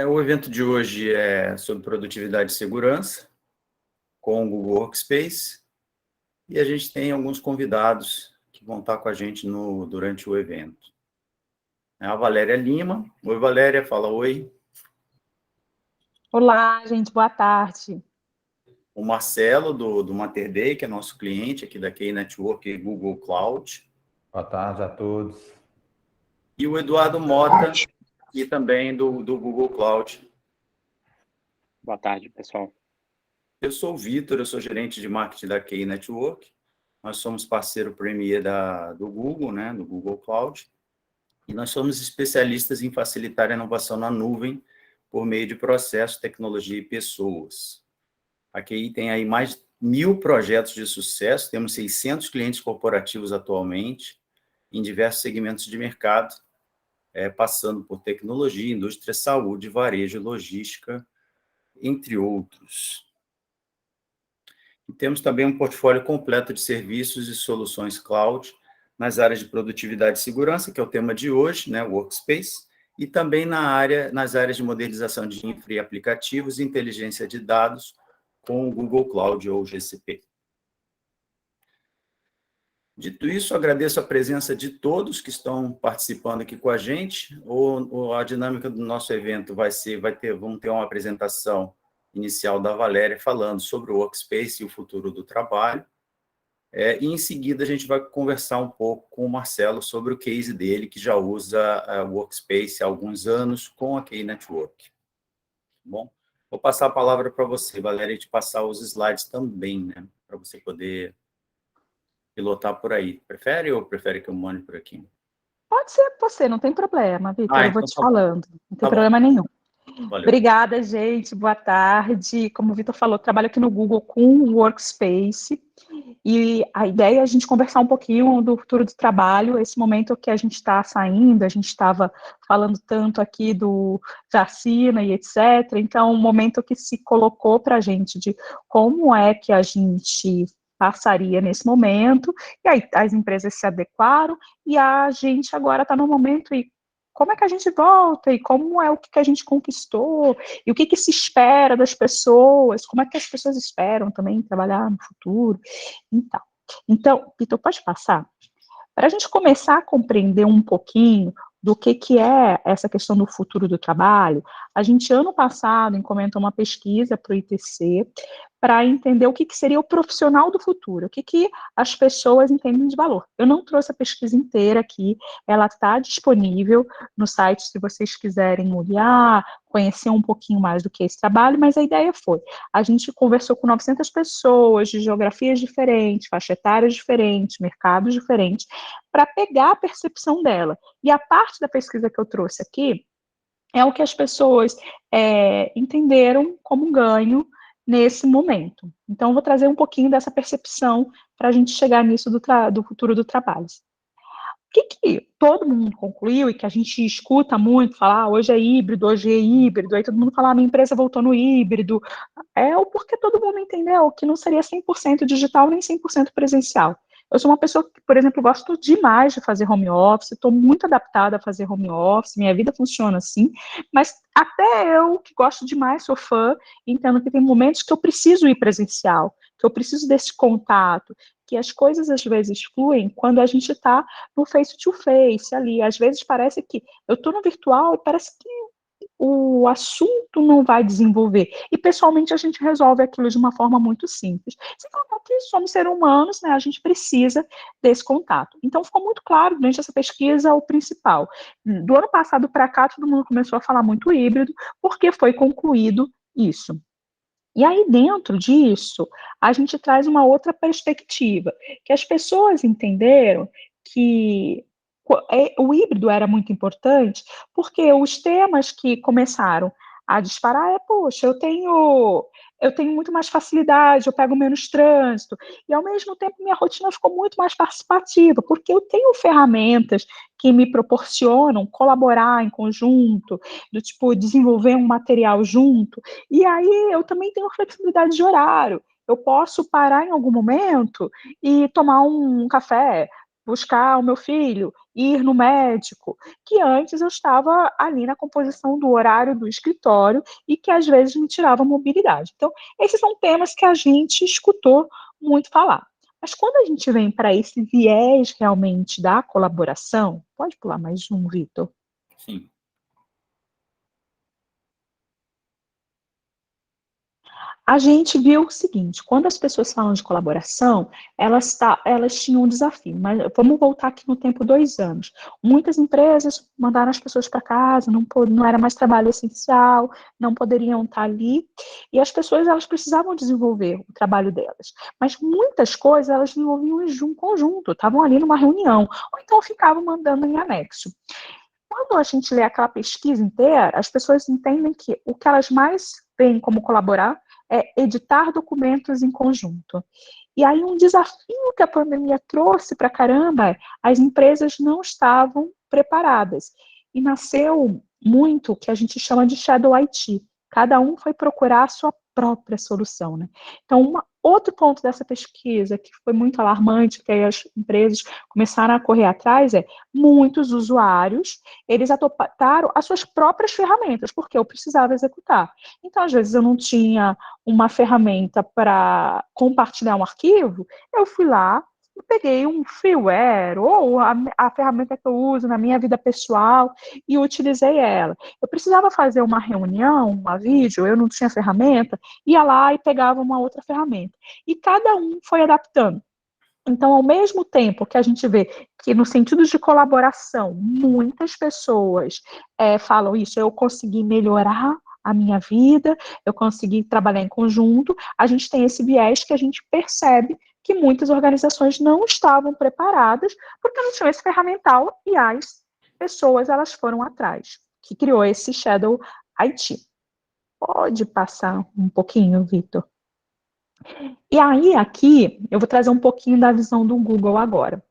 O evento de hoje é sobre produtividade e segurança, com o Google Workspace, e a gente tem alguns convidados que vão estar com a gente durante o evento. A Valéria Lima. Oi, Valéria, fala oi. Olá, gente, boa tarde. O Marcelo, do Mater Dei, que é nosso cliente aqui da Key Network e Google Cloud. Boa tarde a todos. E o Eduardo Mota, e também do Google Cloud. Boa tarde, pessoal. Eu sou o Vitor, eu sou gerente de marketing da Key Network. Nós somos parceiro premier do Google, né, do Google Cloud. E nós somos especialistas em facilitar a inovação na nuvem por meio de processo, tecnologia e pessoas. A QI tem aí mais de 1.000 projetos de sucesso, temos 600 clientes corporativos atualmente, em diversos segmentos de mercado, passando por tecnologia, indústria, saúde, varejo, logística, entre outros. E temos também um portfólio completo de serviços e soluções cloud, nas áreas de produtividade e segurança, que é o tema de hoje, né, Workspace, e também nas áreas de modernização de infra e aplicativos e inteligência de dados com o Google Cloud ou GCP. Dito isso, agradeço a presença de todos que estão participando aqui com a gente. A dinâmica do nosso evento vamos ter uma apresentação inicial da Valéria falando sobre o Workspace e o futuro do trabalho. E em seguida a gente vai conversar um pouco com o Marcelo sobre o case dele, que já usa o Workspace há alguns anos com a Key Network. Bom, vou passar a palavra para você, Valéria, e te passar os slides também, né, para você poder pilotar por aí. Prefere ou prefere que eu mande por aqui? Pode ser você, não tem problema, Vitor, eu vou então te falando, não tem problema nenhum. Valeu. Obrigada, gente, boa tarde. Como o Vitor falou, trabalho aqui no Google com o Workspace, e a ideia é a gente conversar um pouquinho do futuro do trabalho, esse momento que a gente está saindo, a gente estava falando tanto aqui do vacina e etc., então um momento que se colocou para a gente de como é que a gente passaria nesse momento, e aí as empresas se adequaram, e a gente agora está no momento e como é que a gente volta, e como é o que a gente conquistou, e o que se espera das pessoas, como é que as pessoas esperam também trabalhar no futuro, então, Vitor, pode passar? Para a gente começar a compreender um pouquinho do que é essa questão do futuro do trabalho, a gente, ano passado, encomendou uma pesquisa para o ITC para entender o que seria o profissional do futuro, o que as pessoas entendem de valor. Eu não trouxe a pesquisa inteira aqui, ela está disponível no site, se vocês quiserem olhar, conhecer um pouquinho mais do que é esse trabalho, mas a ideia foi, a gente conversou com 900 pessoas de geografias diferentes, faixa etárias diferentes, mercados diferentes, para pegar a percepção dela. E a parte da pesquisa que eu trouxe aqui é o que as pessoas entenderam como ganho nesse momento. Então, eu vou trazer um pouquinho dessa percepção para a gente chegar nisso do futuro do trabalho. O que todo mundo concluiu e que a gente escuta muito falar, hoje é híbrido, aí todo mundo fala, minha empresa voltou no híbrido, é o porque todo mundo entendeu que não seria 100% digital nem 100% presencial. Eu sou uma pessoa que, por exemplo, gosto demais de fazer home office, estou muito adaptada a fazer home office, minha vida funciona assim, mas até eu, que gosto demais, sou fã, entendo que tem momentos que eu preciso ir presencial, que eu preciso desse contato, que as coisas às vezes fluem quando a gente está no face-to-face ali, às vezes parece que eu estou no virtual e parece que o assunto não vai desenvolver. E, pessoalmente, a gente resolve aquilo de uma forma muito simples. Sem contar que somos seres humanos, né, a gente precisa desse contato. Então, ficou muito claro, durante essa pesquisa, o principal. Do ano passado para cá, todo mundo começou a falar muito híbrido, porque foi concluído isso. E aí, dentro disso, a gente traz uma outra perspectiva, que as pessoas entenderam que o híbrido era muito importante, porque os temas que começaram a disparar poxa, eu tenho muito mais facilidade, eu pego menos trânsito, e ao mesmo tempo minha rotina ficou muito mais participativa, porque eu tenho ferramentas que me proporcionam colaborar em conjunto, do tipo, desenvolver um material junto, e aí eu também tenho flexibilidade de horário, eu posso parar em algum momento e tomar um café, buscar o meu filho, ir no médico, que antes eu estava ali na composição do horário do escritório e que às vezes me tirava a mobilidade. Então, esses são temas que a gente escutou muito falar. Mas quando a gente vem para esse viés realmente da colaboração, pode pular mais um, Vitor? Sim. A gente viu o seguinte, quando as pessoas falam de colaboração, elas tinham um desafio, mas vamos voltar aqui no tempo 2 anos. Muitas empresas mandaram as pessoas para casa, não era mais trabalho essencial, não poderiam estar ali, e as pessoas elas precisavam desenvolver o trabalho delas. Mas muitas coisas elas desenvolviam em conjunto, estavam ali numa reunião, ou então ficavam mandando em anexo. Quando a gente lê aquela pesquisa inteira, as pessoas entendem que o que elas mais veem como colaborar é editar documentos em conjunto. E aí um desafio que a pandemia trouxe para caramba é as empresas não estavam preparadas. E nasceu muito o que a gente chama de Shadow IT. Cada um foi procurar a sua própria solução, né? Então, outro ponto dessa pesquisa que foi muito alarmante, que aí as empresas começaram a correr atrás, é muitos usuários, eles adoptaram as suas próprias ferramentas, porque eu precisava executar. Então, às vezes, eu não tinha uma ferramenta para compartilhar um arquivo, eu fui lá e peguei um freeware ou a ferramenta que eu uso na minha vida pessoal e utilizei ela. Eu precisava fazer uma reunião, uma vídeo, eu não tinha ferramenta, ia lá e pegava uma outra ferramenta. E cada um foi adaptando. Então, ao mesmo tempo que a gente vê que, no sentido de colaboração, muitas pessoas falam isso, eu consegui melhorar a minha vida, eu consegui trabalhar em conjunto, a gente tem esse viés que a gente percebe que muitas organizações não estavam preparadas porque não tinham esse ferramental e as pessoas elas foram atrás, que criou esse Shadow IT. Pode passar um pouquinho, Vitor? E aí, aqui, eu vou trazer um pouquinho da visão do Google agora.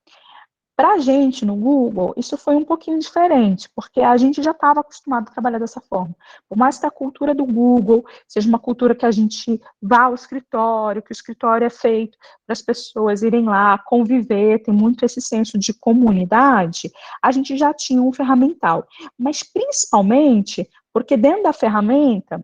Para a gente, no Google, isso foi um pouquinho diferente, porque a gente já estava acostumado a trabalhar dessa forma. Por mais que a cultura do Google seja uma cultura que a gente vá ao escritório, que o escritório é feito para as pessoas irem lá, conviver, tem muito esse senso de comunidade, a gente já tinha um ferramental. Mas, principalmente, porque dentro da ferramenta,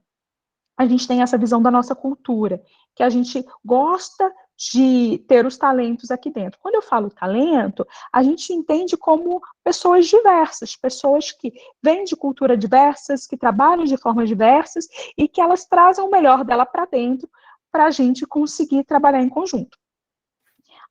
a gente tem essa visão da nossa cultura, que a gente gosta de ter os talentos aqui dentro. Quando eu falo talento, a gente entende como pessoas diversas, pessoas que vêm de culturas diversas, que trabalham de formas diversas e que elas trazem o melhor dela para dentro para a gente conseguir trabalhar em conjunto.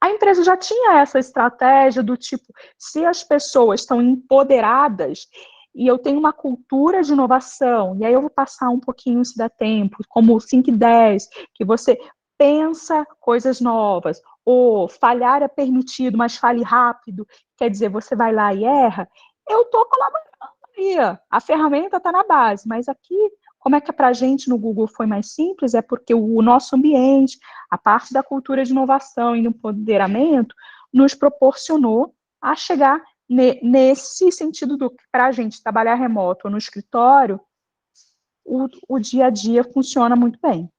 A empresa já tinha essa estratégia do tipo, se as pessoas estão empoderadas e eu tenho uma cultura de inovação, e aí eu vou passar um pouquinho, se der tempo, como o 5 e 10, que você pensa coisas novas, ou falhar é permitido, mas fale rápido, quer dizer, você vai lá e erra, eu estou colaborando aí, a ferramenta está na base, mas aqui, como é que para a gente no Google foi mais simples, é porque o nosso ambiente, a parte da cultura de inovação e do empoderamento, nos proporcionou a chegar nesse sentido do que para a gente trabalhar remoto ou no escritório, o dia a dia funciona muito bem.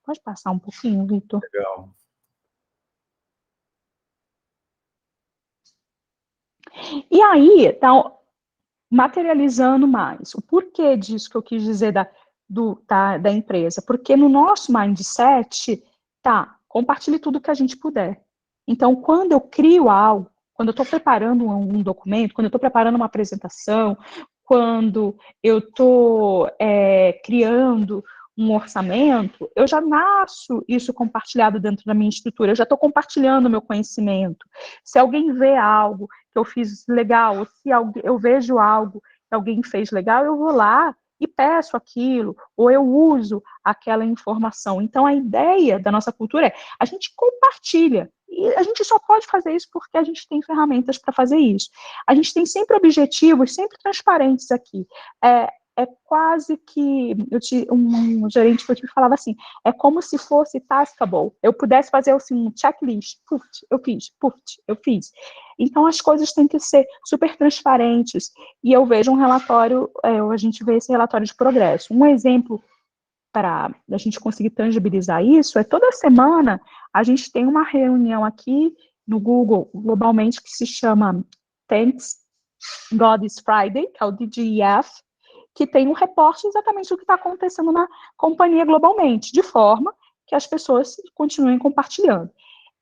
Pode passar um pouquinho, Vitor? Legal. E aí, então, materializando mais, o porquê disso que eu quis dizer da empresa? Porque no nosso mindset, compartilhe tudo que a gente puder. Então, quando eu crio algo, quando eu estou preparando um documento, quando eu estou preparando uma apresentação, quando eu estou criando um orçamento, eu já nasço isso compartilhado dentro da minha estrutura, eu já estou compartilhando o meu conhecimento. Se alguém vê algo que eu fiz legal, ou se eu vejo algo que alguém fez legal, eu vou lá e peço aquilo, ou eu uso aquela informação. Então, a ideia da nossa cultura é a gente compartilha. E a gente só pode fazer isso porque a gente tem ferramentas para fazer isso. A gente tem sempre objetivos, sempre transparentes aqui. É quase que um gerente que eu tive falava assim, é como se fosse taskable. Eu pudesse fazer assim, um checklist, eu fiz. Então as coisas têm que ser super transparentes. E eu vejo um relatório, a gente vê esse relatório de progresso. Um exemplo para a gente conseguir tangibilizar isso é toda semana a gente tem uma reunião aqui no Google, globalmente, que se chama Thanks God is Friday, que é o DGEF, que tem um reporte exatamente do que está acontecendo na companhia globalmente, de forma que as pessoas continuem compartilhando.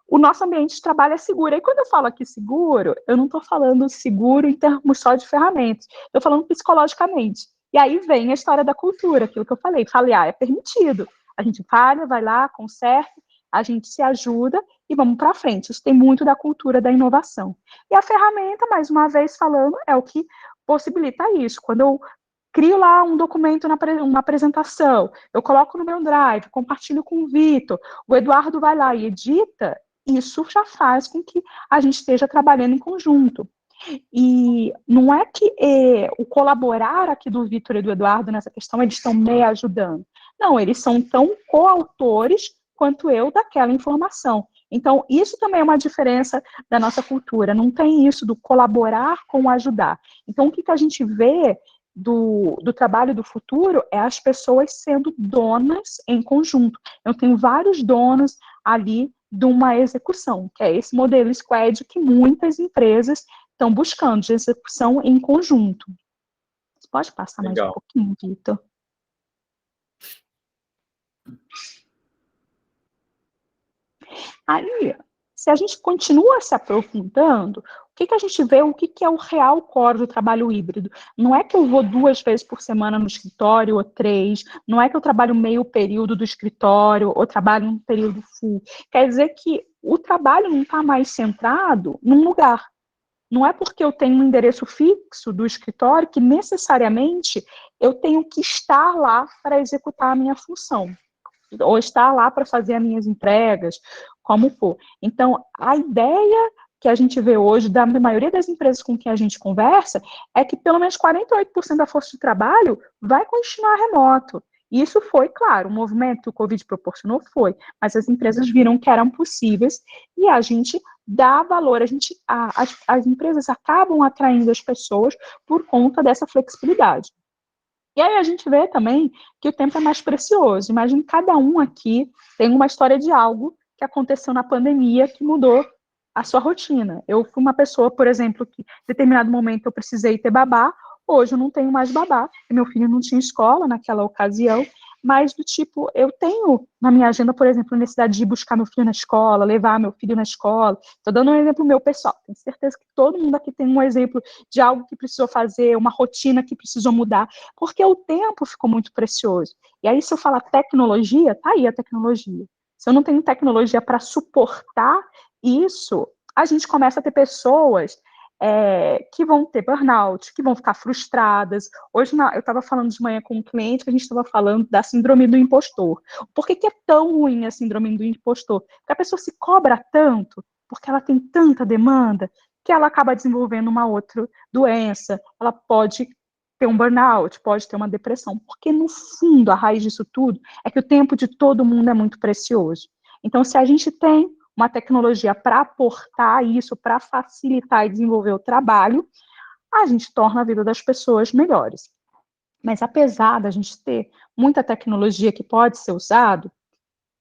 O nosso ambiente de trabalho é seguro. E quando eu falo aqui seguro, eu não estou falando seguro em termos só de ferramentas, estou falando psicologicamente. E aí vem a história da cultura, aquilo que eu falei. Falhar é permitido. A gente falha, vai lá, conserta, a gente se ajuda e vamos para frente. Isso tem muito da cultura da inovação. E a ferramenta, mais uma vez falando, é o que possibilita isso. Quando eu crio lá um documento, uma apresentação, eu coloco no meu Drive, compartilho com o Vitor, o Eduardo vai lá e edita, isso já faz com que a gente esteja trabalhando em conjunto. E não é que o colaborar aqui do Vitor e do Eduardo nessa questão, eles estão me ajudando. Não, eles são tão coautores quanto eu daquela informação. Então, isso também é uma diferença da nossa cultura. Não tem isso do colaborar com ajudar. Então, o que a gente vê do trabalho do futuro é as pessoas sendo donas em conjunto. Eu tenho vários donos ali de uma execução, que é esse modelo squad que muitas empresas estão buscando, de execução em conjunto. Você pode passar mais um pouquinho, Vitor? Aí, se a gente continua se aprofundando, o que a gente vê, o que é o real core do trabalho híbrido? Não é que eu vou 2 vezes por semana no escritório, ou 3, não é que eu trabalho meio período do escritório, ou trabalho um período full. Quer dizer que o trabalho não está mais centrado num lugar. Não é porque eu tenho um endereço fixo do escritório que necessariamente eu tenho que estar lá para executar a minha função, ou estar lá para fazer as minhas entregas, como for. Então, a ideia que a gente vê hoje, da maioria das empresas com quem a gente conversa, é que pelo menos 48% da força de trabalho vai continuar remoto. E isso foi, claro, um movimento que o Covid proporcionou, foi, mas as empresas viram que eram possíveis e a gente dá valor, as empresas acabam atraindo as pessoas por conta dessa flexibilidade. E aí a gente vê também que o tempo é mais precioso. Imagine cada um aqui tem uma história de algo que aconteceu na pandemia que mudou a sua rotina. Eu fui uma pessoa, por exemplo, que em determinado momento eu precisei ter babá, hoje eu não tenho mais babá, meu filho não tinha escola naquela ocasião, mas do tipo, eu tenho na minha agenda, por exemplo, a necessidade de ir buscar meu filho na escola, levar meu filho na escola. Estou dando um exemplo meu pessoal, tenho certeza que todo mundo aqui tem um exemplo de algo que precisou fazer, uma rotina que precisou mudar, porque o tempo ficou muito precioso. E aí, se eu falar tecnologia, tá aí a tecnologia. Se eu não tenho tecnologia para suportar isso, a gente começa a ter pessoas que vão ter burnout, que vão ficar frustradas. Hoje, eu estava falando de manhã com um cliente, que a gente estava falando da síndrome do impostor. Por que é tão ruim a síndrome do impostor? Porque a pessoa se cobra tanto, porque ela tem tanta demanda, que ela acaba desenvolvendo uma outra doença, ela pode ter um burnout, pode ter uma depressão, porque no fundo, a raiz disso tudo é que o tempo de todo mundo é muito precioso. Então, se a gente tem uma tecnologia para aportar isso, para facilitar e desenvolver o trabalho, a gente torna a vida das pessoas melhores. Mas apesar da gente ter muita tecnologia que pode ser usado,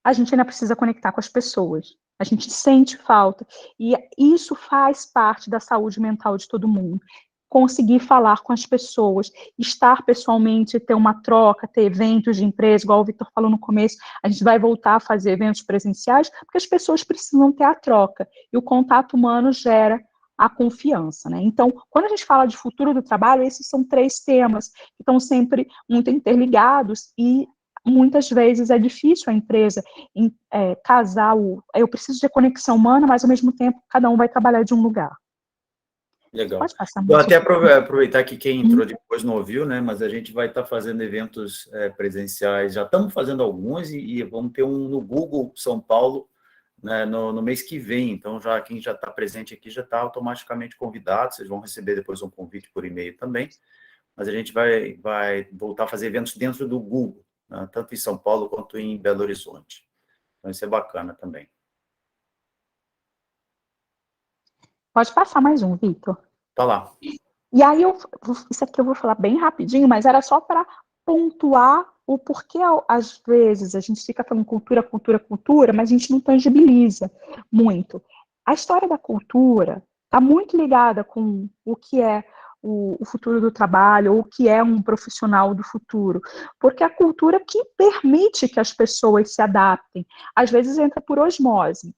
a gente ainda precisa conectar com as pessoas. A gente sente falta, e isso faz parte da saúde mental de todo mundo. Conseguir falar com as pessoas, estar pessoalmente, ter uma troca, ter eventos de empresa, igual o Vitor falou no começo, a gente vai voltar a fazer eventos presenciais, porque as pessoas precisam ter a troca, e o contato humano gera a confiança, né? Então, quando a gente fala de futuro do trabalho, esses são 3 temas que estão sempre muito interligados, e muitas vezes é difícil a empresa casar eu preciso de conexão humana, mas ao mesmo tempo cada um vai trabalhar de um lugar. Legal. Vou até aproveitar que quem entrou depois não ouviu, né? Mas a gente vai estar fazendo eventos presenciais. Já estamos fazendo alguns e vamos ter um no Google São Paulo, né, no mês que vem. Então, quem já está presente aqui já está automaticamente convidado. Vocês vão receber depois um convite por e-mail também. Mas a gente vai voltar a fazer eventos dentro do Google, né, tanto em São Paulo quanto em Belo Horizonte. Então, isso é bacana também. Pode passar mais um, Vitor. Tá lá. E aí, isso aqui eu vou falar bem rapidinho, mas era só para pontuar o porquê, às vezes, a gente fica falando cultura, mas a gente não tangibiliza muito. a história da cultura está muito ligada com o que é o futuro do trabalho, ou o que é um profissional do futuro, porque a cultura que permite que as pessoas se adaptem, às vezes entra por osmose.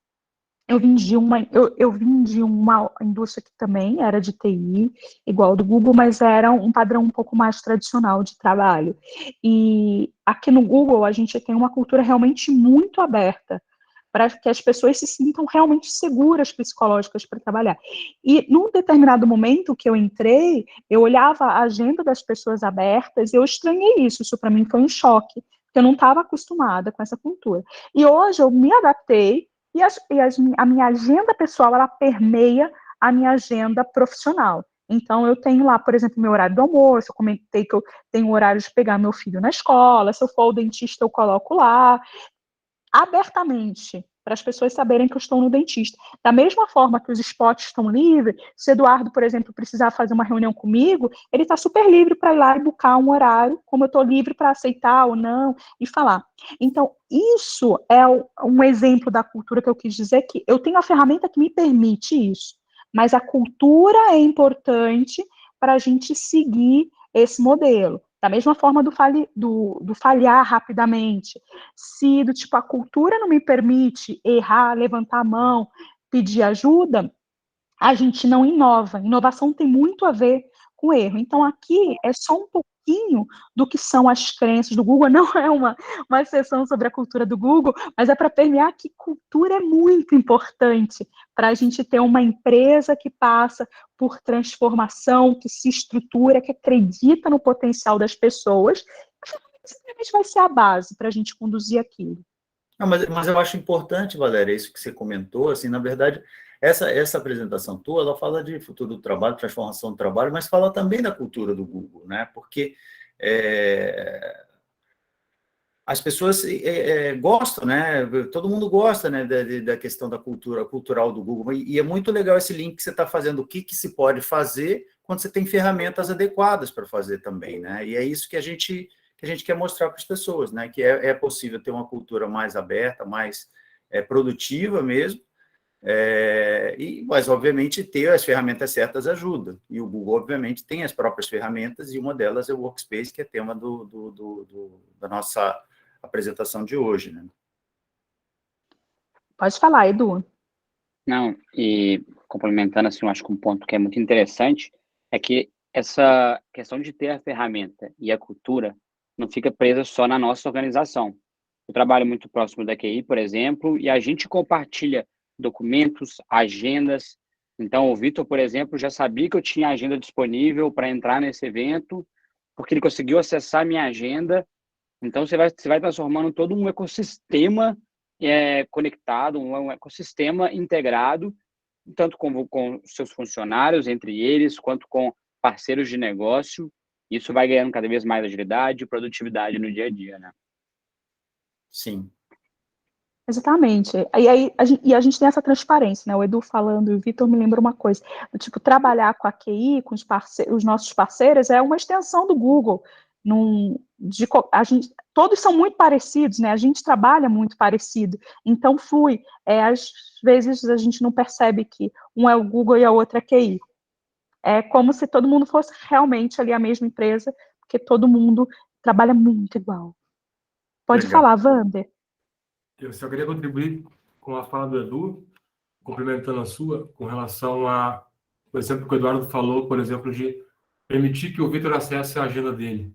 Eu vim de uma indústria que também era de TI, igual do Google, mas era um padrão um pouco mais tradicional de trabalho. E aqui no Google a gente tem uma cultura realmente muito aberta para que as pessoas se sintam realmente seguras psicológicas para trabalhar. E num determinado momento que eu entrei, eu olhava a agenda das pessoas abertas e eu estranhei isso. Isso para mim foi um choque, porque eu não estava acostumada com essa cultura. E hoje eu me adaptei a minha agenda pessoal, ela permeia a minha agenda profissional. Então, eu tenho lá, por exemplo, meu horário do almoço, eu comentei que eu tenho o horário de pegar meu filho na escola, se eu for ao dentista, eu coloco lá, abertamente, para as pessoas saberem que eu estou no dentista. Da mesma forma que os spots estão livres, se Eduardo, por exemplo, precisar fazer uma reunião comigo, ele está super livre para ir lá e buscar um horário, como eu estou livre para aceitar ou não, e falar. Então, isso é um exemplo da cultura que eu quis dizer, que eu tenho a ferramenta que me permite isso, mas a cultura é importante para a gente seguir esse modelo. Da mesma forma do falhar rapidamente. Se do tipo a cultura não me permite errar, levantar a mão, pedir ajuda, a gente não inova. Inovação tem muito a ver com erro. Então, aqui é só um pouquinho do que são as crenças do Google. Não é uma sessão sobre a cultura do Google, mas é para permear que cultura é muito importante para a gente ter uma empresa que passa por transformação, que se estrutura, que acredita no potencial das pessoas. Simplesmente vai ser a base para a gente conduzir aquilo. Não, mas eu acho importante, Valéria, isso que você comentou, assim, na verdade, essa apresentação tua, ela fala de futuro do trabalho, transformação do trabalho, mas fala também da cultura do Google, né? Porque as pessoas gostam, né? Todo mundo gosta, né, da questão da cultura cultural do Google, e é muito legal esse link que você está fazendo, o que se pode fazer quando você tem ferramentas adequadas para fazer também, né? E é isso que a gente quer mostrar para as pessoas, né? Que é possível ter uma cultura mais aberta, mais produtiva mesmo, mas, obviamente, ter as ferramentas certas ajuda. E o Google, obviamente, tem as próprias ferramentas, e uma delas é o Workspace, que é tema da nossa apresentação de hoje, né? Pode falar, Edu. Não, e complementando, assim, eu acho que um ponto que é muito interessante é que essa questão de ter a ferramenta e a cultura não fica presa só na nossa organização. Eu trabalho muito próximo da QI, por exemplo, e a gente compartilha documentos, agendas. Então, o Vitor, por exemplo, já sabia que eu tinha agenda disponível para entrar nesse evento, porque ele conseguiu acessar a minha agenda. Então, você vai transformando todo um ecossistema conectado, um ecossistema integrado, tanto com seus funcionários, entre eles, quanto com parceiros de negócio. Isso vai ganhando cada vez mais agilidade e produtividade no dia a dia, né? Sim. Exatamente. E a gente tem essa transparência, né? O Edu falando e o Vitor me lembra uma coisa. Tipo, trabalhar com a QI, com os nossos parceiros, é uma extensão do Google. Todos são muito parecidos, né? A gente trabalha muito parecido. Então, flui. Às vezes, a gente não percebe que um é o Google e a outra é a QI. É como se todo mundo fosse realmente ali a mesma empresa, porque todo mundo trabalha muito igual. Pode Legal. falar, Wander. Eu só queria contribuir com a fala do Edu, complementando a sua, com relação a, por exemplo, que o Eduardo falou, por exemplo, de permitir que o Vitor acesse a agenda dele.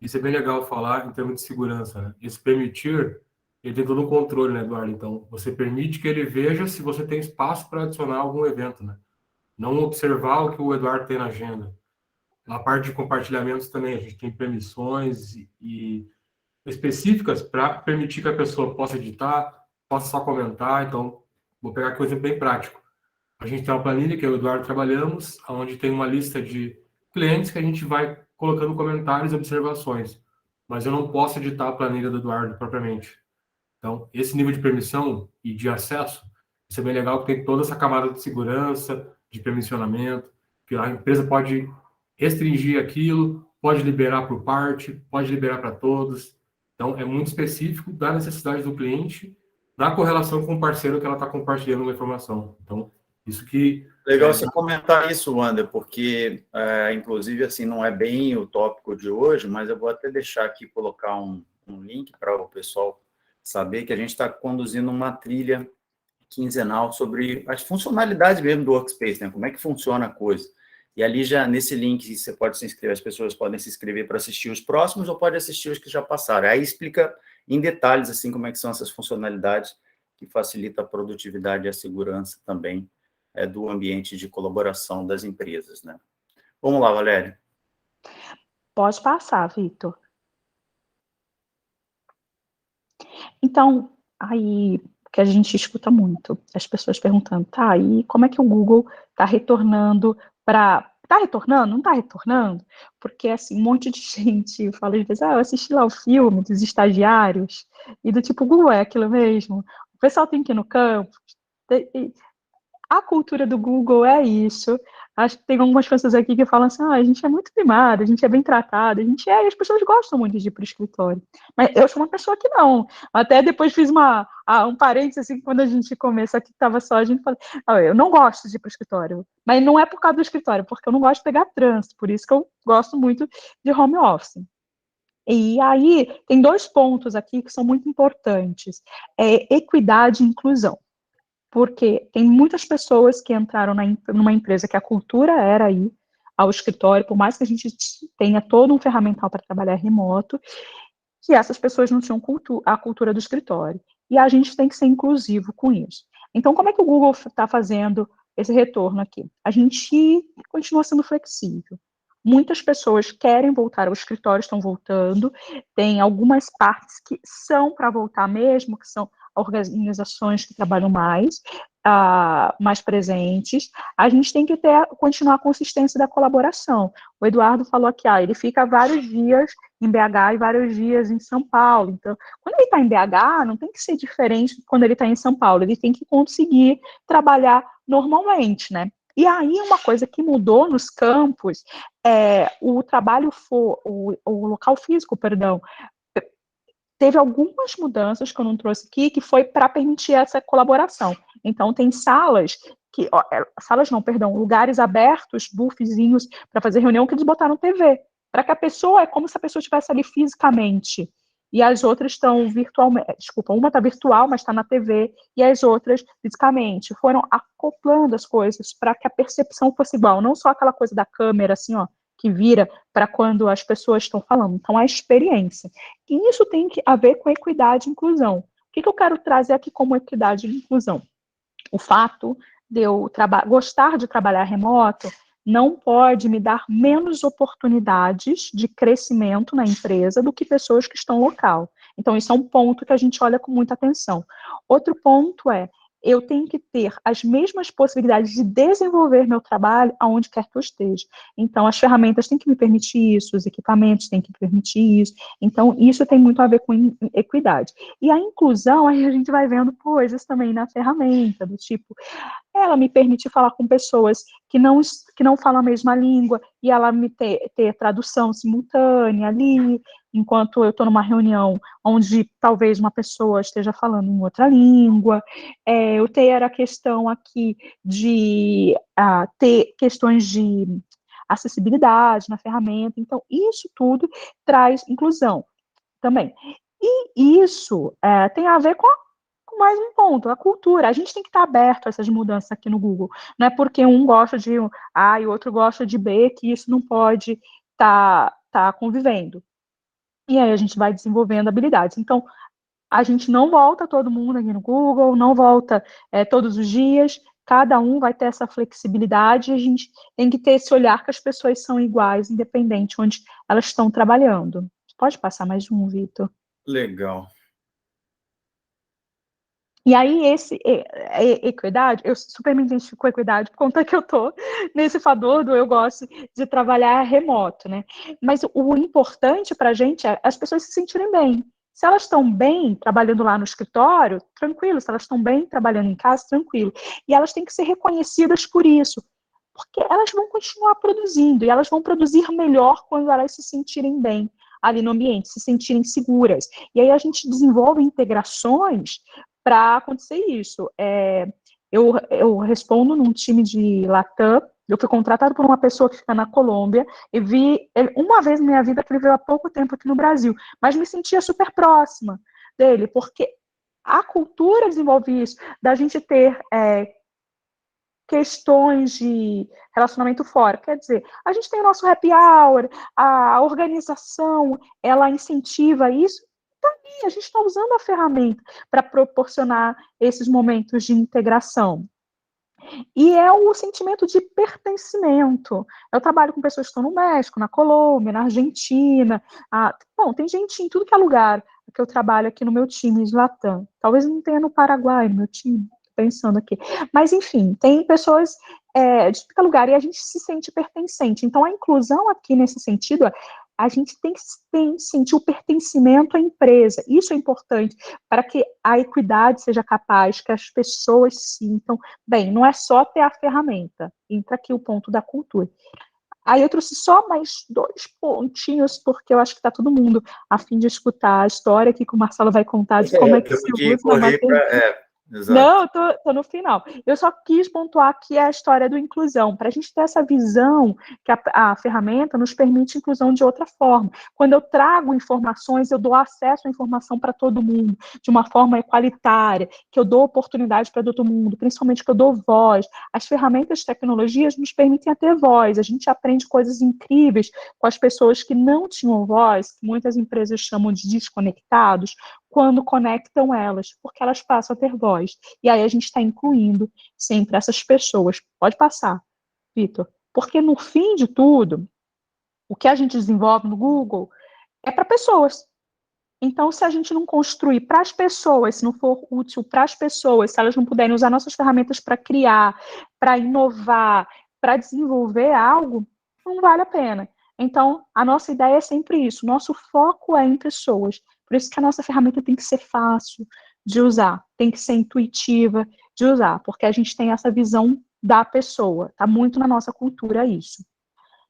Isso é bem legal falar em termos de segurança, né? Esse permitir, ele tem todo um controle, né, Eduardo? Então, você permite que ele veja se você tem espaço para adicionar algum evento, né? Não observar o que o Eduardo tem na agenda. Na parte de compartilhamentos também, a gente tem permissões e específicas para permitir que a pessoa possa editar, possa só comentar. Então, vou pegar aqui um exemplo bem prático. A gente tem uma planilha que eu e o Eduardo trabalhamos, onde tem uma lista de clientes que a gente vai colocando comentários e observações, mas eu não posso editar a planilha do Eduardo propriamente. Então, esse nível de permissão e de acesso, isso é bem legal, que tem toda essa camada de segurança, de permissionamento, que a empresa pode restringir aquilo, pode liberar por parte, pode liberar para todos. Então, é muito específico da necessidade do cliente na correlação com o parceiro que ela está compartilhando uma informação. Então, isso que... Legal você comentar isso, Wander, porque, inclusive, assim, não é bem o tópico de hoje, mas eu vou até deixar aqui, colocar um link para o pessoal saber que a gente está conduzindo uma trilha quinzenal sobre as funcionalidades mesmo do Workspace, né? Como é que funciona a coisa. E ali, já nesse link, você pode se inscrever, as pessoas podem se inscrever para assistir os próximos ou pode assistir os que já passaram. Aí explica em detalhes, assim, como é que são essas funcionalidades que facilitam a produtividade e a segurança também do ambiente de colaboração das empresas, né? Vamos lá, Valéria. Pode passar, Vitor. Então, aí, que a gente escuta muito, as pessoas perguntando, tá, e como é que o Google está retornando para... Está retornando? Não está retornando? Porque, assim, um monte de gente fala às vezes, eu assisti lá o filme dos estagiários, e do tipo, Google é aquilo mesmo? O pessoal tem que ir no campo. A cultura do Google é isso. Acho que tem algumas pessoas aqui que falam assim, a gente é muito mimada, a gente é bem tratada, a gente é, e as pessoas gostam muito de ir para o escritório. Mas eu sou uma pessoa que não. Até depois fiz um parênteses, assim, quando a gente começou aqui, estava só, a gente falou, eu não gosto de ir para o escritório. Mas não é por causa do escritório, porque eu não gosto de pegar trânsito, por isso que eu gosto muito de home office. E aí, tem 2 pontos aqui que são muito importantes. Equidade e inclusão. Porque tem muitas pessoas que entraram numa empresa que a cultura era ir ao escritório, por mais que a gente tenha todo um ferramental para trabalhar remoto, que essas pessoas não tinham a cultura do escritório. E a gente tem que ser inclusivo com isso. Então, como é que o Google está fazendo esse retorno aqui? A gente continua sendo flexível. Muitas pessoas querem voltar ao escritório, estão voltando. Tem algumas partes que são para voltar mesmo, que são organizações que trabalham mais presentes. A gente tem que continuar a consistência da colaboração. O Eduardo falou aqui, ele fica vários dias em BH e vários dias em São Paulo. Então, quando ele está em BH, não tem que ser diferente de quando ele está em São Paulo. Ele tem que conseguir trabalhar normalmente, né? E aí, uma coisa que mudou nos campos o local físico, perdão, teve algumas mudanças que eu não trouxe aqui, que foi para permitir essa colaboração. Então, tem lugares abertos, buffzinhos, para fazer reunião, que eles botaram TV, para que a pessoa, é como se a pessoa estivesse ali fisicamente, e as outras estão virtualmente, uma está virtual, mas está na TV, e as outras fisicamente. Foram acoplando as coisas para que a percepção fosse igual, não só aquela coisa da câmera, assim, que vira para quando as pessoas estão falando. Então, a experiência. E isso tem a ver com equidade e inclusão. O que eu quero trazer aqui como equidade e inclusão? O fato de eu gostar de trabalhar remoto não pode me dar menos oportunidades de crescimento na empresa do que pessoas que estão local. Então, isso é um ponto que a gente olha com muita atenção. Outro ponto eu tenho que ter as mesmas possibilidades de desenvolver meu trabalho aonde quer que eu esteja. Então, as ferramentas têm que me permitir isso, os equipamentos têm que me permitir isso. Então, isso tem muito a ver com equidade. E a inclusão, aí a gente vai vendo coisas também na ferramenta, do tipo, ela me permite falar com pessoas que não falam a mesma língua, e ela me ter tradução simultânea ali, enquanto eu estou numa reunião onde talvez uma pessoa esteja falando em outra língua. Eu ter a questão aqui de ter questões de acessibilidade na ferramenta. Então, isso tudo traz inclusão também. E isso tem a ver com mais um ponto, a cultura. A gente tem que estar aberto a essas mudanças aqui no Google. Não é porque um gosta de A e o outro gosta de B que isso não pode estar convivendo. E aí a gente vai desenvolvendo habilidades. Então, a gente não volta todo mundo aqui no Google, não volta todos os dias, cada um vai ter essa flexibilidade, e a gente tem que ter esse olhar que as pessoas são iguais, independente onde elas estão trabalhando. Pode passar mais um, Vitor? Legal. E aí, equidade, eu super me identifico com equidade, por conta que eu estou nesse fador eu gosto de trabalhar remoto, né? Mas o importante para a gente é as pessoas se sentirem bem. Se elas estão bem trabalhando lá no escritório, tranquilo. Se elas estão bem trabalhando em casa, tranquilo. E elas têm que ser reconhecidas por isso, porque elas vão continuar produzindo, e elas vão produzir melhor quando elas se sentirem bem ali no ambiente, se sentirem seguras. E aí a gente desenvolve integrações para acontecer isso. Eu respondo num time de Latam. Eu fui contratada por uma pessoa que fica na Colômbia e vi uma vez na minha vida que ele veio há pouco tempo aqui no Brasil, mas me sentia super próxima dele, porque a cultura desenvolve isso, da gente ter questões de relacionamento fora. Quer dizer, a gente tem o nosso happy hour, a organização, ela incentiva isso. Também a gente está usando a ferramenta para proporcionar esses momentos de integração. E é o sentimento de pertencimento. Eu trabalho com pessoas que estão no México, na Colômbia, na Argentina. Bom, tem gente em tudo que é lugar que eu trabalho aqui no meu time de Latam. Talvez não tenha no Paraguai, no meu time, pensando aqui. Mas, enfim, tem pessoas de todo lugar e a gente se sente pertencente. Então, a inclusão aqui, nesse sentido, a gente tem que sentir o pertencimento à empresa. Isso é importante para que a equidade seja capaz, que as pessoas sintam. Bem, não é só ter a ferramenta. Entra aqui o ponto da cultura. Aí eu trouxe só mais 2 pontinhos, porque eu acho que está todo mundo a fim de escutar a história aqui que o Marcelo vai contar de como é que se usa na maternidade. Não, eu tô no final. Eu só quis pontuar que é a história do inclusão, para a gente ter essa visão que a ferramenta nos permite inclusão de outra forma. Quando eu trago informações, eu dou acesso à informação para todo mundo, de uma forma equalitária, que eu dou oportunidade para todo mundo, principalmente que eu dou voz. As ferramentas de tecnologias nos permitem ter voz. A gente aprende coisas incríveis com as pessoas que não tinham voz, que muitas empresas chamam de desconectados, quando conectam elas, porque elas passam a ter voz. E aí a gente está incluindo sempre essas pessoas. Pode passar, Vitor. Porque no fim de tudo, o que a gente desenvolve no Google é para pessoas. Então, se a gente não construir para as pessoas, se não for útil para as pessoas, se elas não puderem usar nossas ferramentas para criar, para inovar, para desenvolver algo, não vale a pena. Então, a nossa ideia é sempre isso. Nosso foco é em pessoas. Por isso que a nossa ferramenta tem que ser fácil de usar, tem que ser intuitiva de usar, porque a gente tem essa visão da pessoa. Está muito na nossa cultura isso.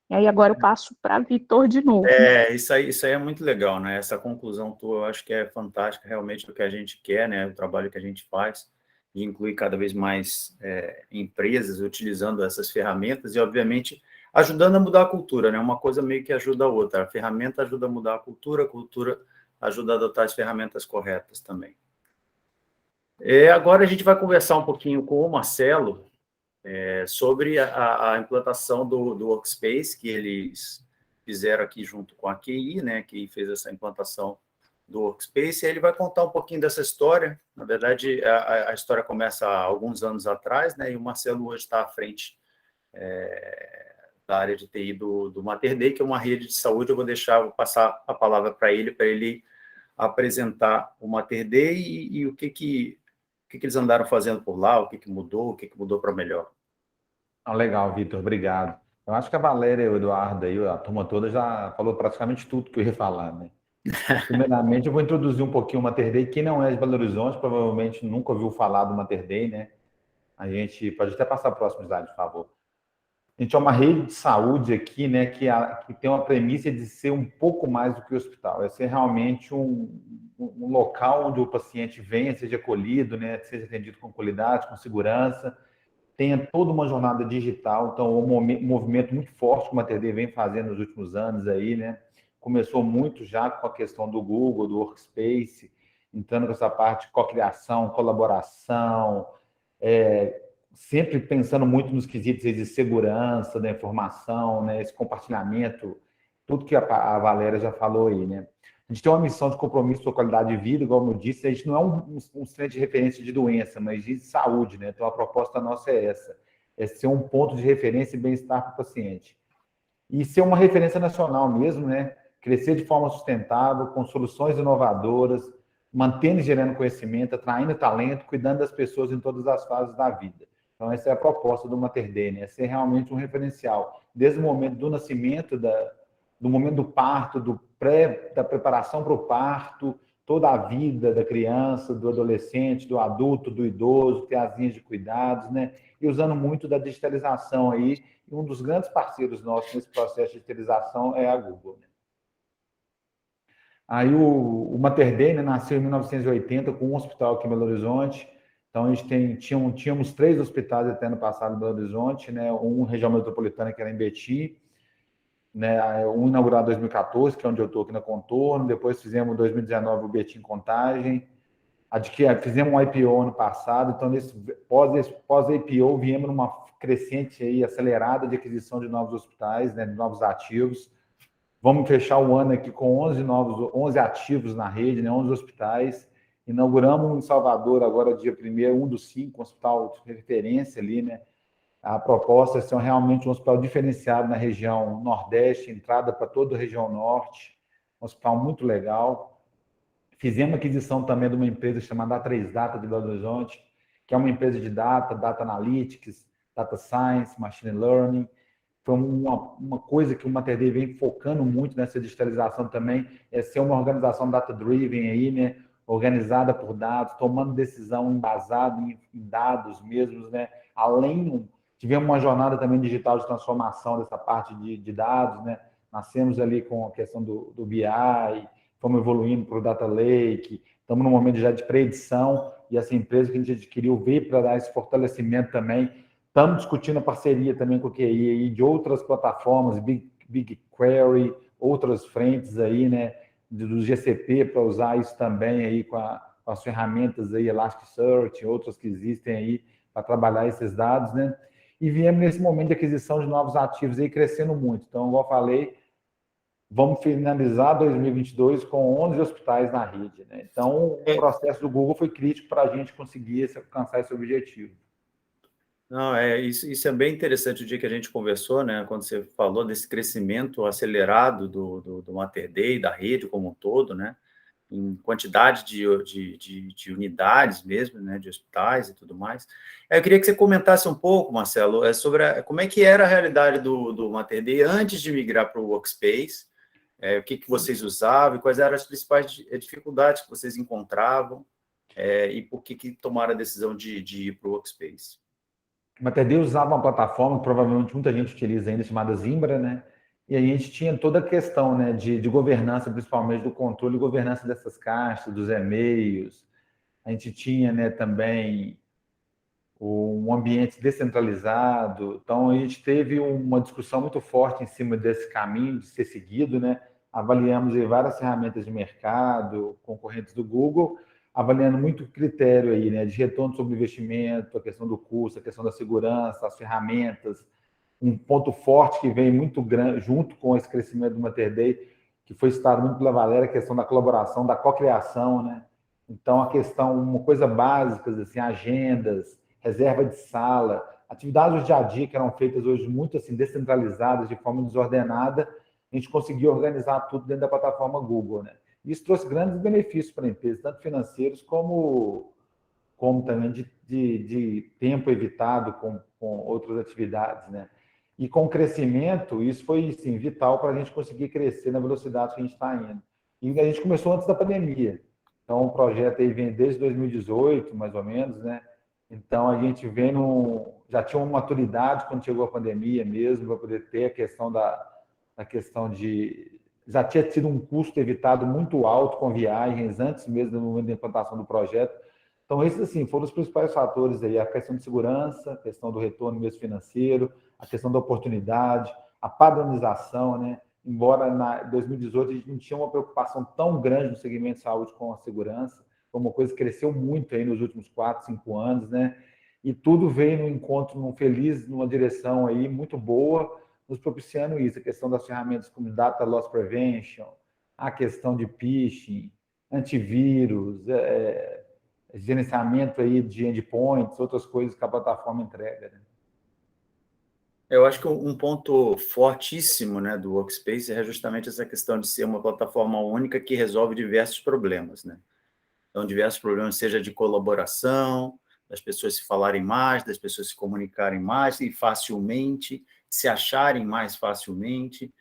E aí agora eu passo para Vitor de novo. Isso aí é muito legal, né? Essa conclusão tua, eu acho que é fantástica, realmente, do que a gente quer, né? O trabalho que a gente faz, de incluir cada vez mais empresas utilizando essas ferramentas e, obviamente, ajudando a mudar a cultura, né? Uma coisa meio que ajuda a outra. A ferramenta ajuda a mudar a cultura ajuda a adotar as ferramentas corretas também. Agora a gente vai conversar um pouquinho com o Marcelo sobre a implantação do Workspace, que eles fizeram aqui junto com a QI, né? Que fez essa implantação do Workspace, e ele vai contar um pouquinho dessa história. Na verdade, a história começa há alguns anos atrás, né? E o Marcelo hoje está à frente da área de TI do Mater Dei, que é uma rede de saúde. Eu vou passar a palavra para ele apresentar o Mater Dei e o que eles andaram fazendo por lá, o que mudou, o que mudou para melhor. Legal, Vitor, obrigado. Eu acho que a Valéria e o Eduardo, aí, a turma toda, já falou praticamente tudo que eu ia falar, né? Primeiramente, eu vou introduzir um pouquinho o Mater Dei. Quem não é de Belo Horizonte, provavelmente nunca ouviu falar do Mater Dei, né? A gente pode até passar para o próximo slide, por favor. A gente é uma rede de saúde aqui, né, que tem uma premissa de ser um pouco mais do que o hospital. É ser realmente um local onde o paciente venha, seja acolhido, né, seja atendido com qualidade, com segurança, tenha toda uma jornada digital. Então, um movimento muito forte que o Mater Dei vem fazendo nos últimos anos aí, né? Começou muito já com a questão do Google, do Workspace, entrando com essa parte de cocriação, colaboração, sempre pensando muito nos quesitos de segurança da informação, né? Esse compartilhamento, tudo que a Valéria já falou aí, né? A gente tem uma missão de compromisso com a qualidade de vida, igual eu disse, a gente não é um centro de referência de doença, mas de saúde, né? Então, a proposta nossa é essa, é ser um ponto de referência e bem-estar para o paciente. E ser uma referência nacional mesmo, né? Crescer de forma sustentável, com soluções inovadoras, mantendo e gerando conhecimento, atraindo talento, cuidando das pessoas em todas as fases da vida. Então, essa é a proposta do Mater Dei, né? Ser realmente um referencial, desde o momento do nascimento, do momento do parto, da preparação para o parto, toda a vida da criança, do adolescente, do adulto, do idoso, ter as linhas de cuidados, né? E usando muito da digitalização aí. E um dos grandes parceiros nossos nesse processo de digitalização é a Google, né? Aí o Mater Dei, né, nasceu em 1980 com um hospital aqui em Belo Horizonte. Então, a gente tínhamos 3 hospitais até no passado em Belo Horizonte, né? Um região metropolitana, que era em Betim, né? Um inaugurado em 2014, que é onde eu estou aqui na Contorno. Depois fizemos em 2019 o Betim Contagem. Fizemos um IPO ano passado. Então, pós-IPO, viemos numa crescente aí, acelerada de aquisição de novos hospitais, né? De novos ativos. Vamos fechar o ano aqui com 11 ativos na rede, né? 11 hospitais. Inauguramos em Salvador, agora dia 1º, um dos 5, um hospital de referência ali, né? A proposta é ser realmente um hospital diferenciado na região Nordeste, entrada para toda a região Norte, um hospital muito legal. Fizemos aquisição também de uma empresa chamada A3Data de Belo Horizonte, que é uma empresa de data analytics, data science, machine learning. Foi uma coisa que o Mater Dei vem focando muito nessa digitalização também, é ser uma organização data-driven aí, né? Organizada por dados, tomando decisão embasada em dados mesmos, né? Tivemos uma jornada também digital de transformação dessa parte de dados, né? Nascemos ali com a questão do BI, fomos evoluindo para o Data Lake, estamos num momento já de predição, e essa empresa que a gente adquiriu veio para dar esse fortalecimento também. Estamos discutindo a parceria também com o QI aí de outras plataformas, BigQuery, outras frentes aí, né, do GCP, para usar isso também aí com as ferramentas aí, Elasticsearch, outras que existem aí para trabalhar esses dados, né? E viemos nesse momento de aquisição de novos ativos aí crescendo muito. Então, igual eu falei, vamos finalizar 2022 com 11 hospitais na rede, né? Então, o processo do Google foi crítico para a gente conseguir alcançar esse objetivo. Não, isso é bem interessante o dia que a gente conversou, né? Quando você falou desse crescimento acelerado do Mater Dei, da rede como um todo, né? Em quantidade de unidades mesmo, né? De hospitais e tudo mais. Eu queria que você comentasse um pouco, Marcelo, sobre como é que era a realidade do Mater Dei antes de migrar para o Workspace, o que vocês usavam e quais eram as principais dificuldades que vocês encontravam, e por que tomaram a decisão de ir para o Workspace. O Mater Dei usava uma plataforma que provavelmente muita gente utiliza ainda, chamada Zimbra, né? E a gente tinha toda a questão, né, de governança, principalmente do controle e governança dessas caixas, dos e-mails. A gente tinha, né, também um ambiente descentralizado. Então, a gente teve uma discussão muito forte em cima desse caminho de ser seguido, né? Avaliamos aí várias ferramentas de mercado, concorrentes do Google, avaliando muito critério aí, né, de retorno sobre investimento, a questão do custo, a questão da segurança, as ferramentas. Um ponto forte que vem muito grande junto com esse crescimento do Mater Dei, que foi citado muito pela Valéria, a questão da colaboração, da cocriação, né? Então, a questão, uma coisa básica, assim, agendas, reserva de sala, atividades do dia a dia que eram feitas hoje muito assim descentralizadas, de forma desordenada, a gente conseguiu organizar tudo dentro da plataforma Google, né? Isso trouxe grandes benefícios para a empresa, tanto financeiros como também de tempo evitado com outras atividades, né? E com o crescimento, isso foi assim, vital para a gente conseguir crescer na velocidade que a gente está indo. E a gente começou antes da pandemia. Então, o projeto aí vem desde 2018, mais ou menos, né? Então, a gente vem já tinha uma maturidade quando chegou a pandemia mesmo, para poder ter a questão da questão de... Já tinha tido um custo evitado muito alto com viagens, antes mesmo do momento da implantação do projeto. Então, esses, assim, foram os principais fatores aí, a questão de segurança, a questão do retorno mesmo financeiro, a questão da oportunidade, a padronização, né? Embora em 2018 a gente não tinha uma preocupação tão grande no segmento de saúde com a segurança, foi uma coisa que cresceu muito aí nos últimos 4, 5 anos, né? E tudo veio no encontro, numa direção aí muito boa, nos propiciando isso, a questão das ferramentas como Data Loss Prevention, a questão de phishing, antivírus, gerenciamento aí de endpoints, outras coisas que a plataforma entrega, né? Eu acho que um ponto fortíssimo, né, do Workspace é justamente essa questão de ser uma plataforma única que resolve diversos problemas, né? Então, diversos problemas, seja de colaboração, das pessoas se falarem mais, das pessoas se comunicarem mais e facilmente, se acharem mais facilmente,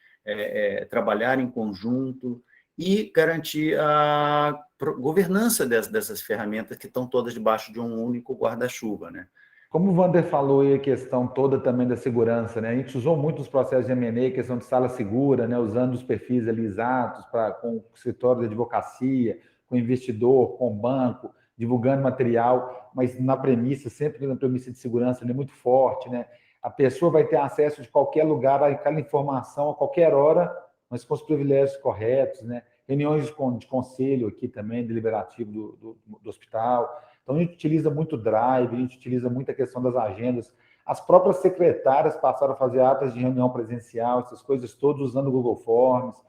trabalhar em conjunto e garantir a governança dessas ferramentas que estão todas debaixo de um único guarda-chuva, né? Como o Wander falou aí, a questão toda também da segurança, né? A gente usou muito nos processos de M&A, questão de sala segura, né? Usando os perfis ali exatos com o escritório de advocacia, com o investidor, com o banco, divulgando material, mas na premissa, sempre na premissa de segurança ali muito forte, né? A pessoa vai ter acesso de qualquer lugar àquela informação a qualquer hora, mas com os privilégios corretos, né? Reuniões de conselho aqui também, deliberativo do hospital. Então, a gente utiliza muito Drive, a gente utiliza muito a questão das agendas. As próprias secretárias passaram a fazer atas de reunião presencial, essas coisas todas, usando o Google Forms.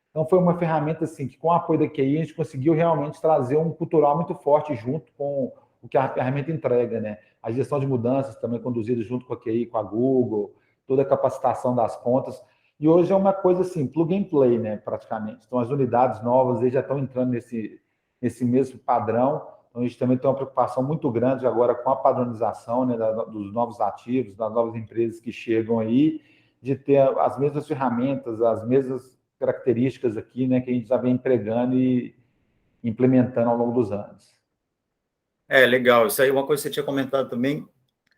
Então, foi uma ferramenta assim, que com o apoio da QI, a gente conseguiu realmente trazer um cultural muito forte junto com o que a ferramenta entrega, né? A gestão de mudanças também conduzida junto com a QI, com a Google, toda a capacitação das contas. E hoje é uma coisa assim, plug and play, né, praticamente. Então, as unidades novas já estão entrando nesse mesmo padrão. Então, a gente também tem uma preocupação muito grande agora com a padronização, né, dos novos ativos, das novas empresas que chegam aí, de ter as mesmas ferramentas, as mesmas características aqui, né, que a gente já vem empregando e implementando ao longo dos anos. Legal. Isso aí é uma coisa que você tinha comentado também,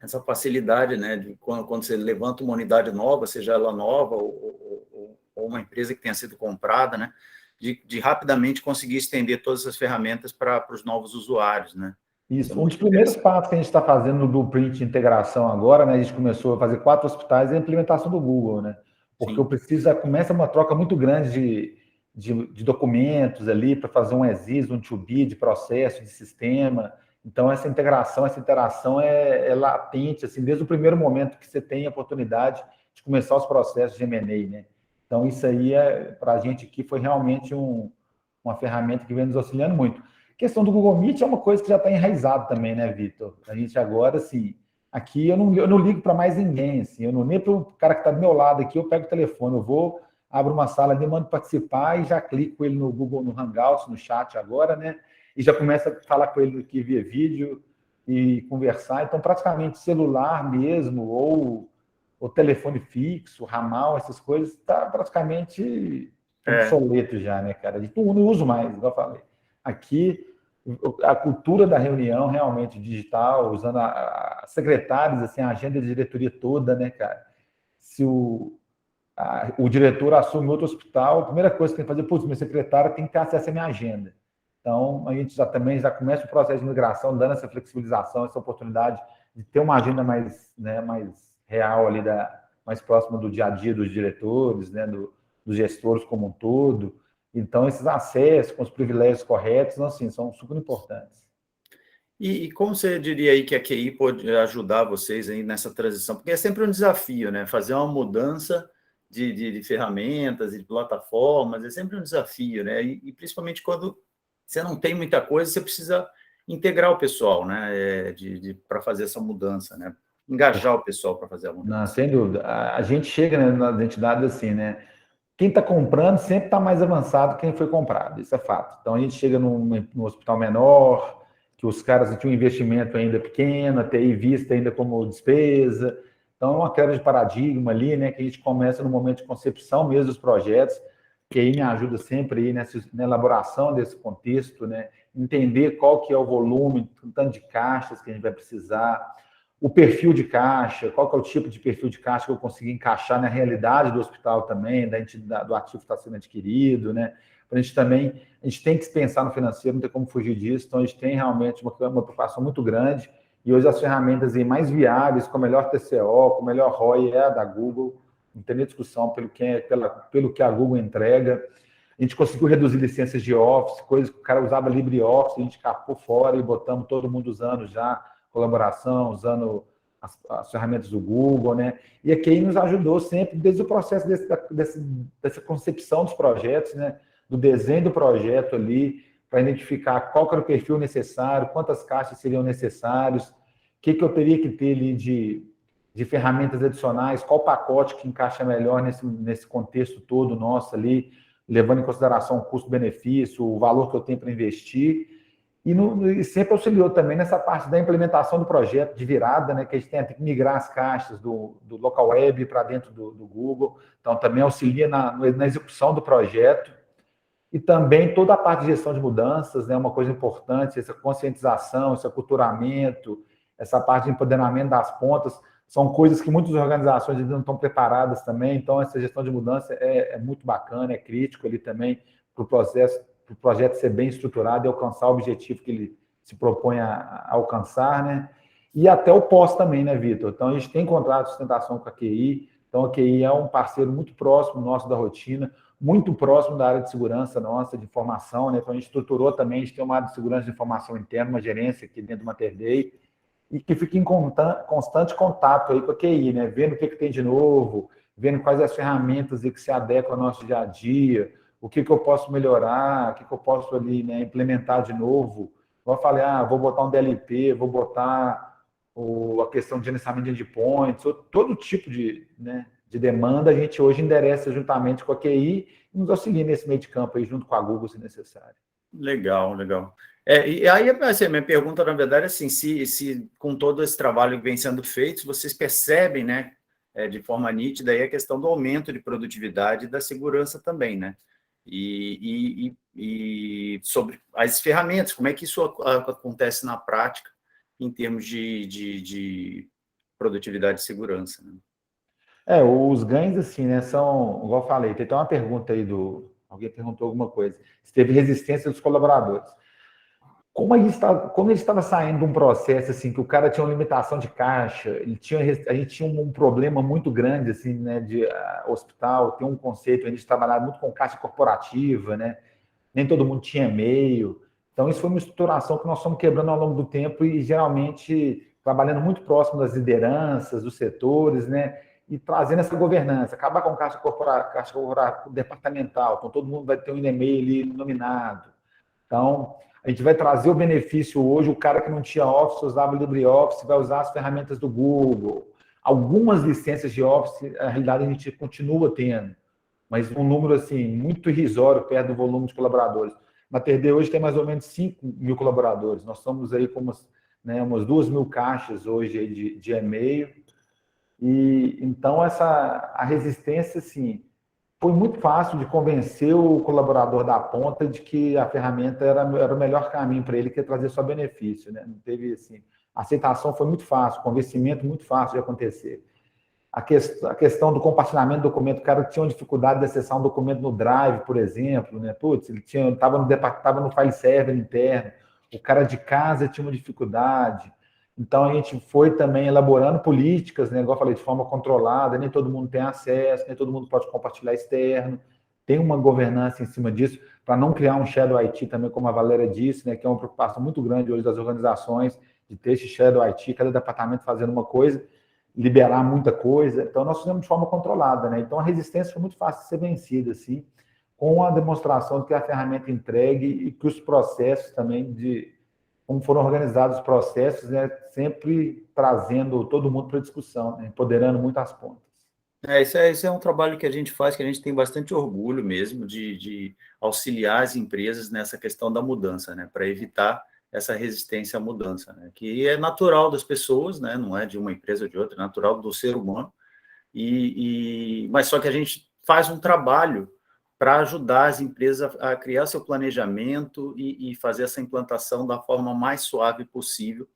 essa facilidade, né, de quando você levanta uma unidade nova, seja ela nova ou uma empresa que tenha sido comprada, né, de rapidamente conseguir estender todas essas ferramentas para os novos usuários, né? Isso. Um dos primeiros passos que a gente está fazendo no Blueprint de integração agora, né, a gente começou a fazer 4 hospitais, é a implementação do Google, né? Porque começa uma troca muito grande de documentos ali para fazer um ESIS, um to-be de processo, de sistema. Então, essa integração, essa interação é latente, assim, desde o primeiro momento que você tem a oportunidade de começar os processos de M&A, né? Então, isso aí, para a gente aqui, foi realmente uma ferramenta que vem nos auxiliando muito. A questão do Google Meet é uma coisa que já está enraizada também, né, Vitor? A gente agora, assim, aqui eu não ligo para mais ninguém, assim, eu não nem para o cara que está do meu lado aqui, eu pego o telefone, eu vou, abro uma sala ali, mando participar e já clico com ele no Google, no Hangouts, no chat agora, né? E já começa a falar com ele aqui via vídeo e conversar. Então, praticamente celular mesmo, ou telefone fixo, ramal, essas coisas, está praticamente obsoleto já, né, cara? Eu não uso mais, igual eu falei. Aqui, a cultura da reunião realmente digital, usando as secretárias, assim, a agenda de diretoria toda, né, cara? Se o diretor assume outro hospital, a primeira coisa que tem que fazer, minha secretária tem que ter acesso à minha agenda. Então, a gente já começa o processo de migração, dando essa flexibilização, essa oportunidade de ter uma agenda mais real ali, mais próxima do dia a dia dos diretores, né, dos gestores como um todo. Então, esses acessos com os privilégios corretos, assim, são super importantes. E como você diria aí que a QI pode ajudar vocês aí nessa transição? Porque é sempre um desafio, né? Fazer uma mudança de ferramentas e de plataformas é sempre um desafio, né? E principalmente quando você não tem muita coisa, você precisa integrar o pessoal, né? Para fazer essa mudança, né? Engajar o pessoal para fazer a mudança. Não, sem dúvida. A gente chega, né, nas entidades assim, né? Quem está comprando sempre está mais avançado que quem foi comprado, isso é fato. Então, a gente chega num hospital menor, que os caras tinham um investimento ainda pequeno, até aí vista ainda como despesa. Então, é uma quebra de paradigma ali, né, que a gente começa no momento de concepção mesmo dos projetos, que aí me ajuda sempre aí na elaboração desse contexto, né, entender qual que é o volume, o tanto de caixas que a gente vai precisar, o perfil de caixa, qual que é o tipo de perfil de caixa que eu consegui encaixar na realidade do hospital também, da entidade, do ativo que está sendo adquirido, né? A gente tem que pensar no financeiro, não tem como fugir disso, então a gente tem realmente uma preocupação muito grande, e hoje as ferramentas aí mais viáveis, com a melhor TCO, com o melhor ROI é a da Google, não tem nem discussão pelo que a Google entrega. A gente conseguiu reduzir licenças de Office, coisas que o cara usava LibreOffice, a gente capou fora e botamos todo mundo usando já, colaboração, usando as ferramentas do Google, né? E a QI nos ajudou sempre, desde o processo dessa concepção dos projetos, né? Do desenho do projeto ali, para identificar qual que era o perfil necessário, quantas caixas seriam necessários, o que eu teria que ter ali de ferramentas adicionais, qual pacote que encaixa melhor nesse contexto todo nosso ali, levando em consideração o custo-benefício, o valor que eu tenho para investir. E sempre auxiliou também nessa parte da implementação do projeto de virada, né, que a gente tem que migrar as caixas do local web para dentro do Google. Então, também auxilia na execução do projeto. E também toda a parte de gestão de mudanças, né, uma coisa importante, essa conscientização, esse aculturamento, essa parte de empoderamento das pontas, são coisas que muitas organizações ainda não estão preparadas também, então essa gestão de mudança é muito bacana, é crítico ali também para o projeto ser bem estruturado e alcançar o objetivo que ele se propõe a alcançar, né? E até o pós também, né, Vitor? Então, a gente tem contrato de sustentação com a QI, então a QI é um parceiro muito próximo nosso da rotina, muito próximo da área de segurança nossa, de informação, né? Então, a gente estruturou também, a gente tem uma área de segurança de informação interna, uma gerência aqui dentro do Mater Dei, e que fica em constante contato aí com a QI, né? Vendo o que tem de novo, vendo quais as ferramentas que se adequam ao nosso dia a dia, o que eu posso melhorar, o que eu posso ali, né, implementar de novo. Eu falei, vou botar um DLP, vou botar a questão de gerenciamento de endpoints, todo tipo de demanda a gente hoje endereça juntamente com a QI e nos auxilia nesse meio de campo aí, junto com a Google, se necessário. Legal, legal. E aí, assim, a minha pergunta, na verdade, é assim, se com todo esse trabalho que vem sendo feito, vocês percebem, né, de forma nítida, aí a questão do aumento de produtividade e da segurança também, né? E sobre as ferramentas, como é que isso acontece na prática em termos de produtividade e segurança, né? Os ganhos, assim, né, são, igual eu falei, tem até uma pergunta aí alguém perguntou alguma coisa, se teve resistência dos colaboradores. Como ele estava saindo de um processo assim que o cara tinha uma limitação de caixa, a gente tinha um problema muito grande assim, né, de hospital, tem um conceito, a gente trabalhava muito com caixa corporativa, né? Nem todo mundo tinha e-mail. Então isso foi uma estruturação que nós fomos quebrando ao longo do tempo e geralmente trabalhando muito próximo das lideranças, dos setores, né? E trazendo essa governança, acabar com caixa corporativa departamental, então todo mundo vai ter um e-mail ali nominado. Então, a gente vai trazer o benefício hoje, o cara que não tinha Office, usava o LibreOffice, vai usar as ferramentas do Google. Algumas licenças de Office, na realidade, a gente continua tendo, mas um número assim muito irrisório perto do volume de colaboradores. Mater Dei hoje tem mais ou menos 5.000 colaboradores. Nós estamos aí com umas 2.000 caixas hoje aí de e-mail. E então a resistência, assim, foi muito fácil de convencer o colaborador da ponta de que a ferramenta era o melhor caminho para ele, que ia trazer só benefício, né? Não teve, assim, a aceitação foi muito fácil, o convencimento muito fácil de acontecer. A questão do compartilhamento do documento, o cara tinha uma dificuldade de acessar um documento no Drive, por exemplo, né? Putz, ele estava no file server interno, o cara de casa tinha uma dificuldade. Então, a gente foi também elaborando políticas, né? Igual eu falei, de forma controlada, nem todo mundo tem acesso, nem todo mundo pode compartilhar externo, tem uma governança em cima disso, para não criar um shadow IT também, como a Valéria disse, né? Que é uma preocupação muito grande hoje das organizações, de ter esse shadow IT, cada departamento fazendo uma coisa, liberar muita coisa. Então, nós fizemos de forma controlada, né? Então, a resistência foi muito fácil de ser vencida, assim, com a demonstração de que a ferramenta entregue e que os processos também como foram organizados os processos, né, sempre trazendo todo mundo para a discussão, né, empoderando muito as pontas. Esse é um trabalho que a gente faz, que a gente tem bastante orgulho mesmo de auxiliar as empresas nessa questão da mudança, né, para evitar essa resistência à mudança, né, que é natural das pessoas, né, não é de uma empresa ou de outra, é natural do ser humano, mas só que a gente faz um trabalho para ajudar as empresas a criar seu planejamento e fazer essa implantação da forma mais suave possível,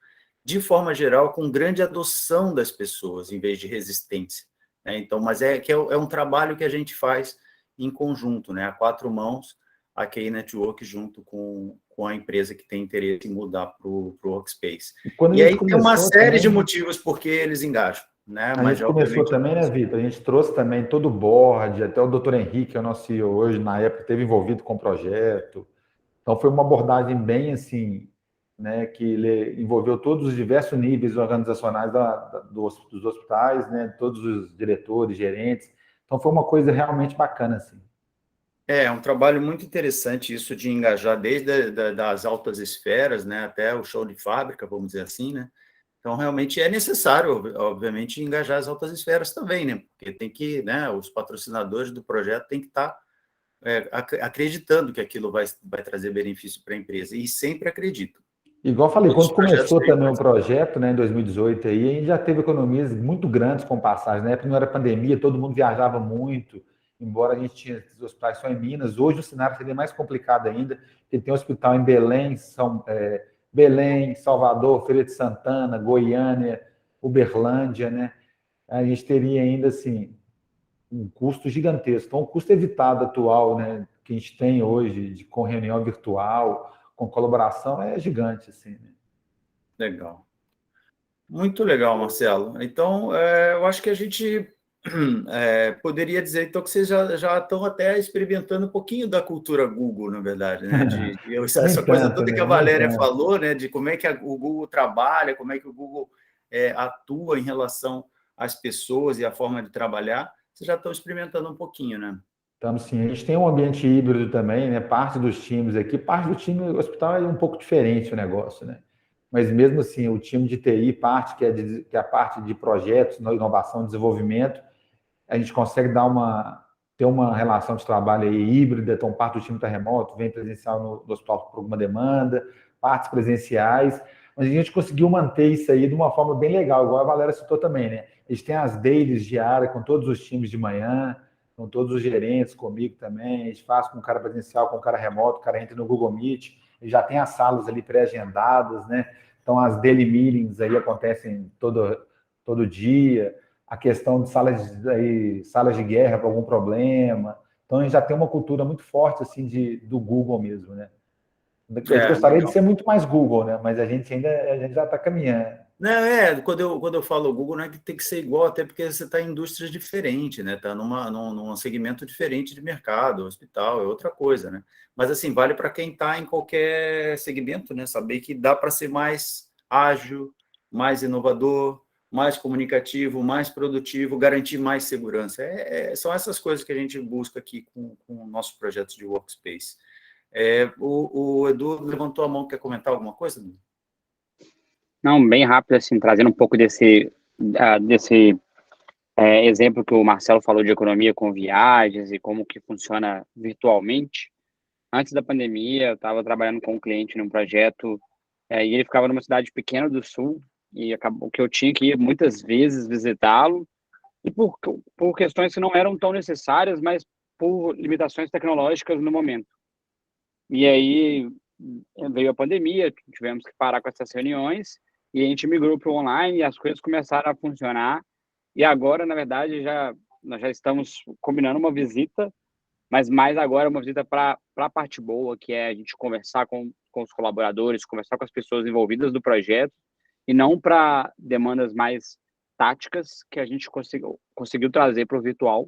de forma geral, com grande adoção das pessoas, em vez de resistência, né? Então, mas é um trabalho que a gente faz em conjunto, né? A 4 mãos, a QI Network junto com a empresa que tem interesse em mudar para o Workspace. E aí tem uma série de motivos por que eles engajam, né? A gente começou também, né, Vitor? A gente trouxe também todo o board, até o Dr. Henrique, que é o nosso CEO hoje, na época, esteve envolvido com o projeto. Então, foi uma abordagem bem assim, né, que ele envolveu todos os diversos níveis organizacionais dos hospitais, né, todos os diretores, gerentes. Então, foi uma coisa realmente bacana, assim. É um trabalho muito interessante isso de engajar desde das altas esferas, né, até o chão de fábrica, vamos dizer assim, né? Então, realmente é necessário, obviamente, engajar as altas esferas também, né? Porque tem que, né, os patrocinadores do projeto têm que estar acreditando que aquilo vai trazer benefício para a empresa, e sempre acredito. Igual eu falei, quando começou também o projeto, né, em 2018, aí, a gente já teve economias muito grandes com passagem. Na época não era pandemia, todo mundo viajava muito, embora a gente tinha os hospitais só em Minas. Hoje o cenário seria mais complicado ainda, porque tem um hospital em Belém, Belém, Salvador, Feira de Santana, Goiânia, Uberlândia, né? A gente teria ainda, assim, um custo gigantesco. Então, o custo evitado atual, né, que a gente tem hoje com reunião virtual, com colaboração, é gigante, assim, né? Legal. Muito legal, Marcelo. Então, eu acho que a gente poderia dizer, então, que vocês já estão até experimentando um pouquinho da cultura Google, na verdade, né? Essa coisa tanto, toda né? que a Nem Valéria tanto. falou, né? De como é que o Google trabalha, como é que o Google atua em relação às pessoas e a forma de trabalhar, vocês já estão experimentando um pouquinho, né? Então, sim, a gente tem um ambiente híbrido também, né? Parte dos times aqui, parte do time do hospital é um pouco diferente o negócio, né? Mas mesmo assim, o time de TI, parte que é a parte de projetos, inovação, desenvolvimento, a gente consegue ter uma relação de trabalho aí híbrida, então parte do time está remoto, vem presencial no hospital por alguma demanda, partes presenciais, mas a gente conseguiu manter isso aí de uma forma bem legal, igual a Valéria citou também, né? A gente tem as dailies diárias com todos os times de manhã, com todos os gerentes, comigo também, a gente faz com o cara presencial, com o cara remoto, o cara entra no Google Meet, e já tem as salas ali pré-agendadas, né? Então as daily meetings aí acontecem todo dia, a questão de salas de guerra para algum problema. Então, a gente já tem uma cultura muito forte assim do Google mesmo, né? A gente gostaria de Legal. ser muito mais Google, né? Mas a gente já está caminhando. Não, quando eu falo Google, não é que tem que ser igual, até porque você está em indústrias diferentes, né? Está num segmento diferente de mercado, hospital, é outra coisa, né? Mas, assim, vale para quem está em qualquer segmento, né? Saber que dá para ser mais ágil, mais inovador, mais comunicativo, mais produtivo, garantir mais segurança. São essas coisas que a gente busca aqui com o nosso projeto de Workspace. O Edu levantou a mão, quer comentar alguma coisa, Edu? Não, bem rápido, assim, trazendo um pouco desse exemplo que o Marcelo falou de economia com viagens e como que funciona virtualmente. Antes da pandemia, eu estava trabalhando com um cliente num projeto e ele ficava numa cidade pequena do sul e acabou que eu tinha que ir muitas vezes visitá-lo e por questões que não eram tão necessárias, mas por limitações tecnológicas no momento. E aí veio a pandemia, tivemos que parar com essas reuniões e a gente migrou para o online e as coisas começaram a funcionar. E agora, na verdade, nós já estamos combinando uma visita, mas mais agora uma visita para a parte boa, que é a gente conversar com os colaboradores, conversar com as pessoas envolvidas do projeto, e não para demandas mais táticas que a gente conseguiu trazer para o virtual.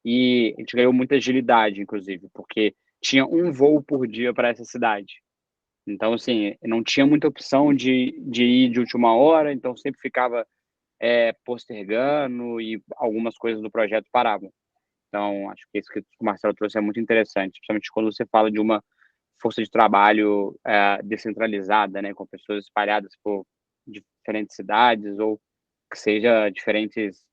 E a gente ganhou muita agilidade, inclusive, porque tinha um voo por dia para essa cidade. Então, assim, não tinha muita opção de ir de última hora, então sempre ficava postergando e algumas coisas do projeto paravam. Então, acho que isso que o Marcelo trouxe é muito interessante, principalmente quando você fala de uma força de trabalho descentralizada, né, com pessoas espalhadas por diferentes cidades ou que seja diferentes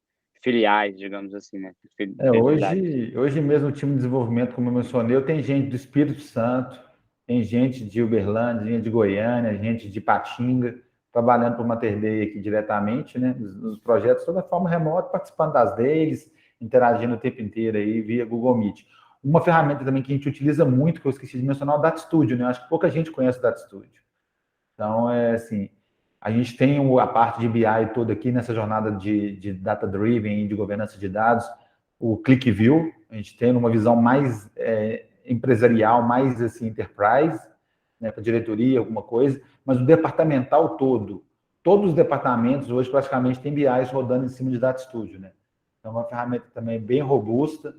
filiais, digamos assim, né, diferentes unidades. Hoje mesmo o time de desenvolvimento, como eu mencionei, eu tenho gente do Espírito Santo, tem gente de Uberlândia, gente de Goiânia, gente de Patinga, trabalhando para o Mater Dei aqui diretamente, né, nos projetos, toda forma remota, participando das deles, interagindo o tempo inteiro aí via Google Meet. Uma ferramenta também que a gente utiliza muito, que eu esqueci de mencionar, é o Data Studio, né? Eu acho que pouca gente conhece o Data Studio. Então, assim, a gente tem a parte de BI toda aqui nessa jornada de data-driven, de governança de dados, o ClickView, a gente tem uma visão mais empresarial, mais assim, enterprise, né, para diretoria, alguma coisa, mas o departamental todo, todos os departamentos hoje praticamente têm BIs rodando em cima de Data Studio, né? Então, é uma ferramenta também bem robusta,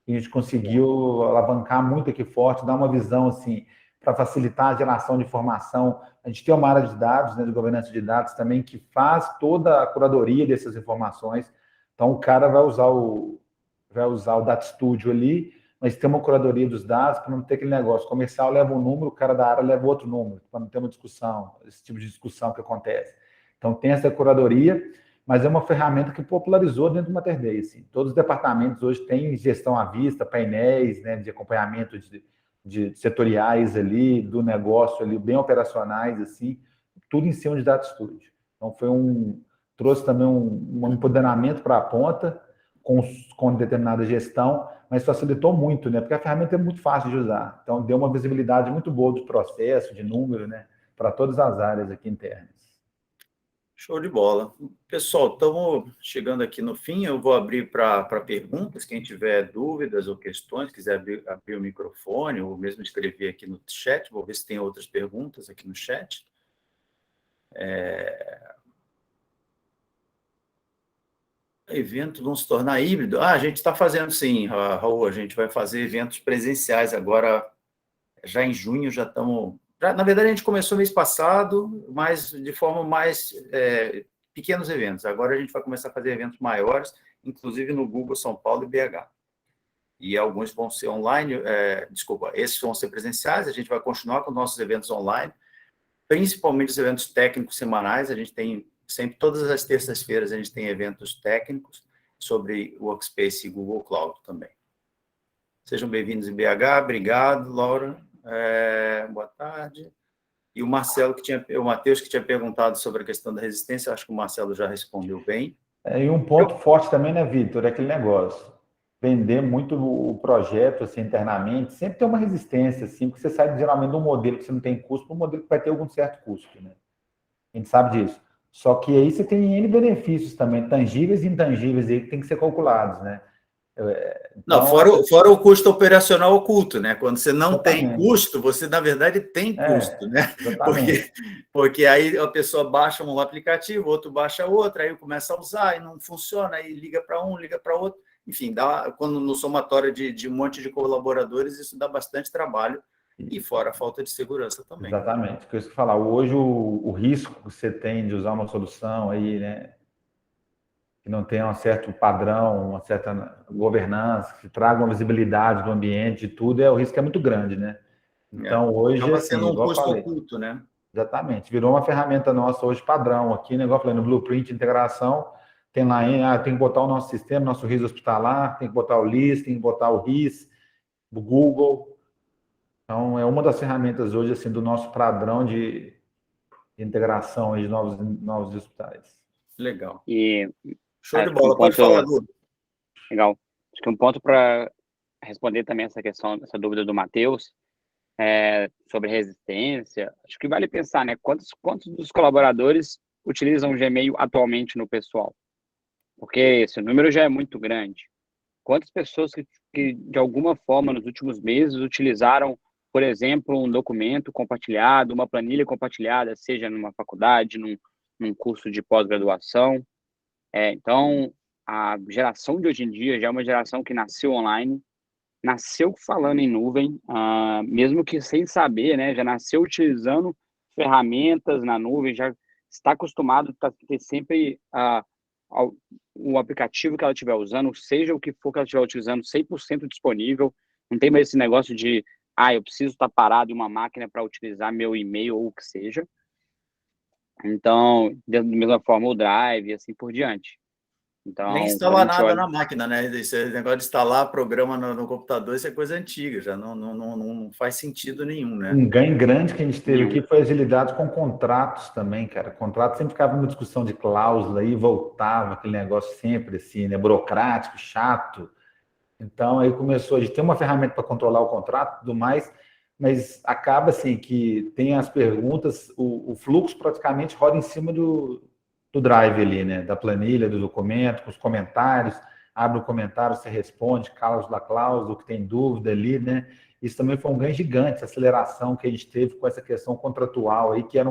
e a gente conseguiu alavancar muito aqui forte, dar uma visão assim, para facilitar a geração de informação. A gente tem uma área de dados, né, de governança de dados também, que faz toda a curadoria dessas informações. Então, o cara vai usar o Data Studio ali, mas tem uma curadoria dos dados para não ter aquele negócio. O comercial leva um número, o cara da área leva outro número, para não ter uma discussão, esse tipo de discussão que acontece. Então, tem essa curadoria, mas é uma ferramenta que popularizou dentro do Mater Dei. Assim. Todos os departamentos hoje têm gestão à vista, painéis, né, de acompanhamento de setoriais ali, do negócio ali, bem operacionais, assim, tudo em cima de Data Studio. Então, trouxe também um empoderamento para a ponta, com determinada gestão, mas facilitou muito, né? Porque a ferramenta é muito fácil de usar. Então, deu uma visibilidade muito boa do processo, de número, né? para todas as áreas aqui internas. Show de bola. Pessoal, estamos chegando aqui no fim, eu vou abrir para perguntas, quem tiver dúvidas ou questões, quiser abrir o microfone ou mesmo escrever aqui no chat, vou ver se tem outras perguntas aqui no chat. Eventos vão se tornar híbrido? A gente está fazendo sim, Raul, a gente vai fazer eventos presenciais agora, já em junho, já estamos... na verdade, a gente começou mês passado, mas de forma mais pequenos eventos. Agora a gente vai começar a fazer eventos maiores, inclusive no Google, São Paulo e BH. E alguns vão ser online, esses vão ser presenciais, a gente vai continuar com nossos eventos online, principalmente os eventos técnicos semanais, a gente tem sempre, todas as terças-feiras, a gente tem eventos técnicos sobre Workspace e Google Cloud também. Sejam bem-vindos em BH, obrigado, Laura. Boa tarde. E o Marcelo, o Matheus, que tinha perguntado sobre a questão da resistência, acho que o Marcelo já respondeu bem. E um ponto forte também, né, Vitor, é aquele negócio. Vender muito o projeto assim, internamente, sempre tem uma resistência, assim, porque você sai geralmente de um modelo que você não tem custo para um modelo que vai ter algum certo custo, né? A gente sabe disso. Só que aí você tem N benefícios também, tangíveis e intangíveis, aí que tem que ser calculados, né? Não, fora o custo operacional oculto, né? Quando você não Exatamente. tem custo, você, na verdade, tem custo, né? Exatamente. Porque aí a pessoa baixa um aplicativo, outro baixa outro, aí começa a usar e não funciona, aí liga para um, liga para outro. Enfim, quando no somatório de um monte de colaboradores, isso dá bastante trabalho e fora a falta de segurança também. Exatamente. O que eu ia falar, hoje o risco que você tem de usar uma solução aí, né, que não tenha um certo padrão, uma certa governança, que traga uma visibilidade do ambiente, de tudo, o risco é muito grande, né? Então, hoje, acaba assim, sendo um igual eu custo falei, oculto, né? exatamente. Virou uma ferramenta nossa hoje padrão aqui, né? Igual eu falei, no Blueprint de integração, tem lá, tem que botar o nosso sistema, nosso RIS hospitalar, tem que botar o LIS, tem que botar o RIS, o Google. Então, é uma das ferramentas hoje, assim, do nosso padrão de integração aí de novos hospitais. Legal. E show de bola. Pode falar, Lu. Legal. Acho que um ponto para responder também essa questão, essa dúvida do Matheus, sobre resistência, acho que vale pensar, né? Quantos dos colaboradores utilizam o Gmail atualmente no pessoal? Porque esse número já é muito grande. Quantas pessoas que de alguma forma, nos últimos meses, utilizaram, por exemplo, um documento compartilhado, uma planilha compartilhada, seja numa faculdade, num curso de pós-graduação? Então, a geração de hoje em dia já é uma geração que nasceu online, nasceu falando em nuvem, mesmo que sem saber, né? Já nasceu utilizando ferramentas na nuvem, já está acostumado a ter sempre o aplicativo que ela estiver usando, seja o que for que ela estiver utilizando, 100% disponível. Não tem mais esse negócio de, eu preciso estar parado em uma máquina para utilizar meu e-mail ou o que seja. Então, da mesma forma, o Drive e assim por diante. Então, nem instala nada na máquina, né? Esse negócio de instalar programa no computador, isso é coisa antiga, já não faz sentido nenhum, né? Um ganho grande que a gente teve aqui foi agilidade com contratos também, cara. Contrato sempre ficava numa discussão de cláusula e voltava aquele negócio sempre assim, né? Burocrático, chato. Então, aí começou, a gente tem uma ferramenta para controlar o contrato e tudo mais, mas acaba assim que tem as perguntas, o fluxo praticamente roda em cima do Drive ali, né? Da planilha, do documento, com os comentários, abre o comentário, você responde, cláusula, o que tem dúvida ali, né? Isso também foi um ganho gigante, essa aceleração que a gente teve com essa questão contratual aí, que era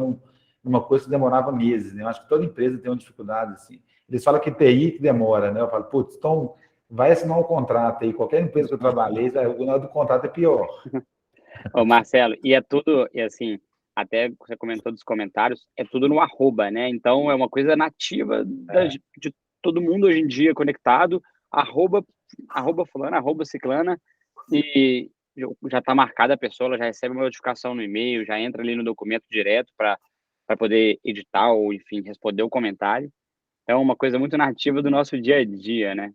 uma coisa que demorava meses, né? Eu acho que toda empresa tem uma dificuldade, assim. Eles falam que TI que demora, né? Eu falo, putz, então vai assinar um contrato aí, qualquer empresa que eu trabalhei, o final do contrato é pior. Ô, Marcelo, e tudo, e assim, até você comentou dos comentários, é tudo no arroba, né? Então, é uma coisa nativa de todo mundo hoje em dia conectado, arroba fulana, arroba ciclana, e já está marcada a pessoa, ela já recebe uma notificação no e-mail, já entra ali no documento direto para poder editar ou, enfim, responder o comentário. É uma coisa muito nativa do nosso dia a dia, né?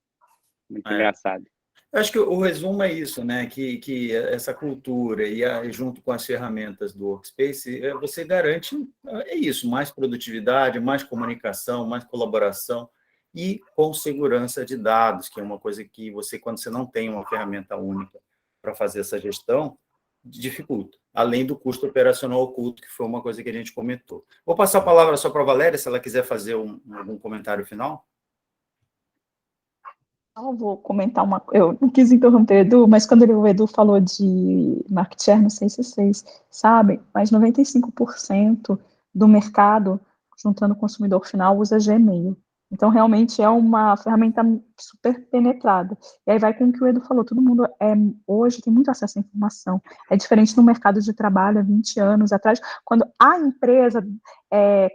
Muito engraçado. Eu acho que o resumo é isso, né? Que essa cultura e junto com as ferramentas do Workspace, você garante isso, mais produtividade, mais comunicação, mais colaboração e com segurança de dados, que é uma coisa que quando você não tem uma ferramenta única para fazer essa gestão, dificulta, além do custo operacional oculto, que foi uma coisa que a gente comentou. Vou passar a palavra só para a Valéria, se ela quiser fazer algum comentário final. Eu vou comentar eu não quis interromper o Edu, mas quando o Edu falou de market share, não sei se vocês sabem, mas 95% do mercado, juntando o consumidor final, usa Gmail. Então, realmente é uma ferramenta super penetrada. E aí vai com o que o Edu falou, todo mundo hoje tem muito acesso à informação. É diferente no mercado de trabalho há 20 anos atrás, quando a empresa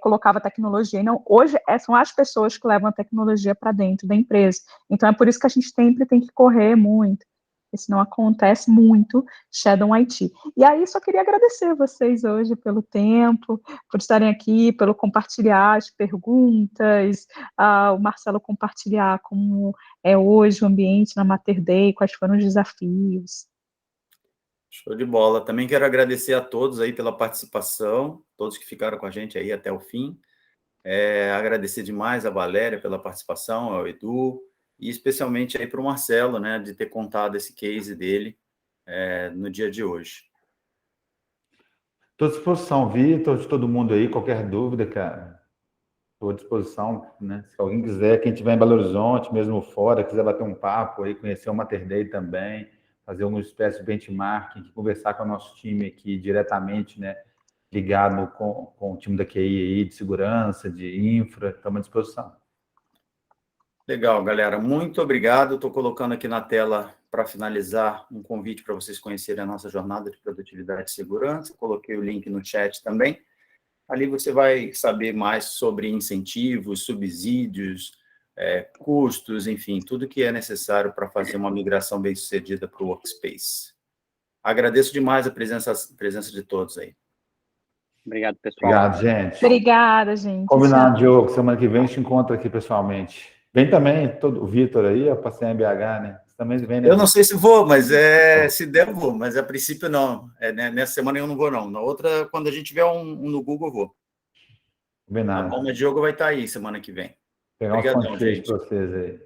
colocava tecnologia. E não, hoje são as pessoas que levam a tecnologia para dentro da empresa. Então, é por isso que a gente sempre tem que correr muito, porque senão acontece muito Shadow IT. E aí, só queria agradecer vocês hoje pelo tempo, por estarem aqui, pelo compartilhar as perguntas, o Marcelo compartilhar como é hoje o ambiente na Mater Dei, quais foram os desafios. Show de bola. Também quero agradecer a todos aí pela participação, todos que ficaram com a gente aí até o fim. Agradecer demais a Valéria pela participação, ao Edu, e especialmente aí para o Marcelo, né, de ter contado esse case dele no dia de hoje. Estou à disposição, Vitor, de todo mundo aí, qualquer dúvida, cara. Estou à disposição, né? Se alguém quiser, quem estiver em Belo Horizonte, mesmo fora, quiser bater um papo aí, conhecer o Mater Dei também, fazer alguma espécie de benchmarking, conversar com o nosso time aqui diretamente, né? Ligado com o time da QI aí, de segurança, de infra, estamos à disposição. Legal, galera. Muito obrigado. Estou colocando aqui na tela, para finalizar, um convite para vocês conhecerem a nossa jornada de produtividade e segurança. Coloquei o link no chat também. Ali você vai saber mais sobre incentivos, subsídios, custos, enfim, tudo que é necessário para fazer uma migração bem-sucedida para o Workspace. Agradeço demais a presença de todos aí. Obrigado, pessoal. Obrigado, gente. Obrigada, gente. Combinado, Diogo. Semana que vem a gente encontra aqui pessoalmente. Vem também o Vitor aí, a passear em BH, né? Você também vem, né? Eu não sei se vou, mas se der, eu vou. Mas a princípio, não. Nessa semana eu não vou, não. Na outra, quando a gente tiver um no Google, eu vou. Combinado. A Palma de Diogo vai estar aí semana que vem. Pegar uns pontos para vocês aí.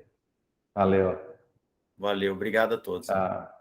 Valeu. Valeu. Obrigado a todos. Tchau.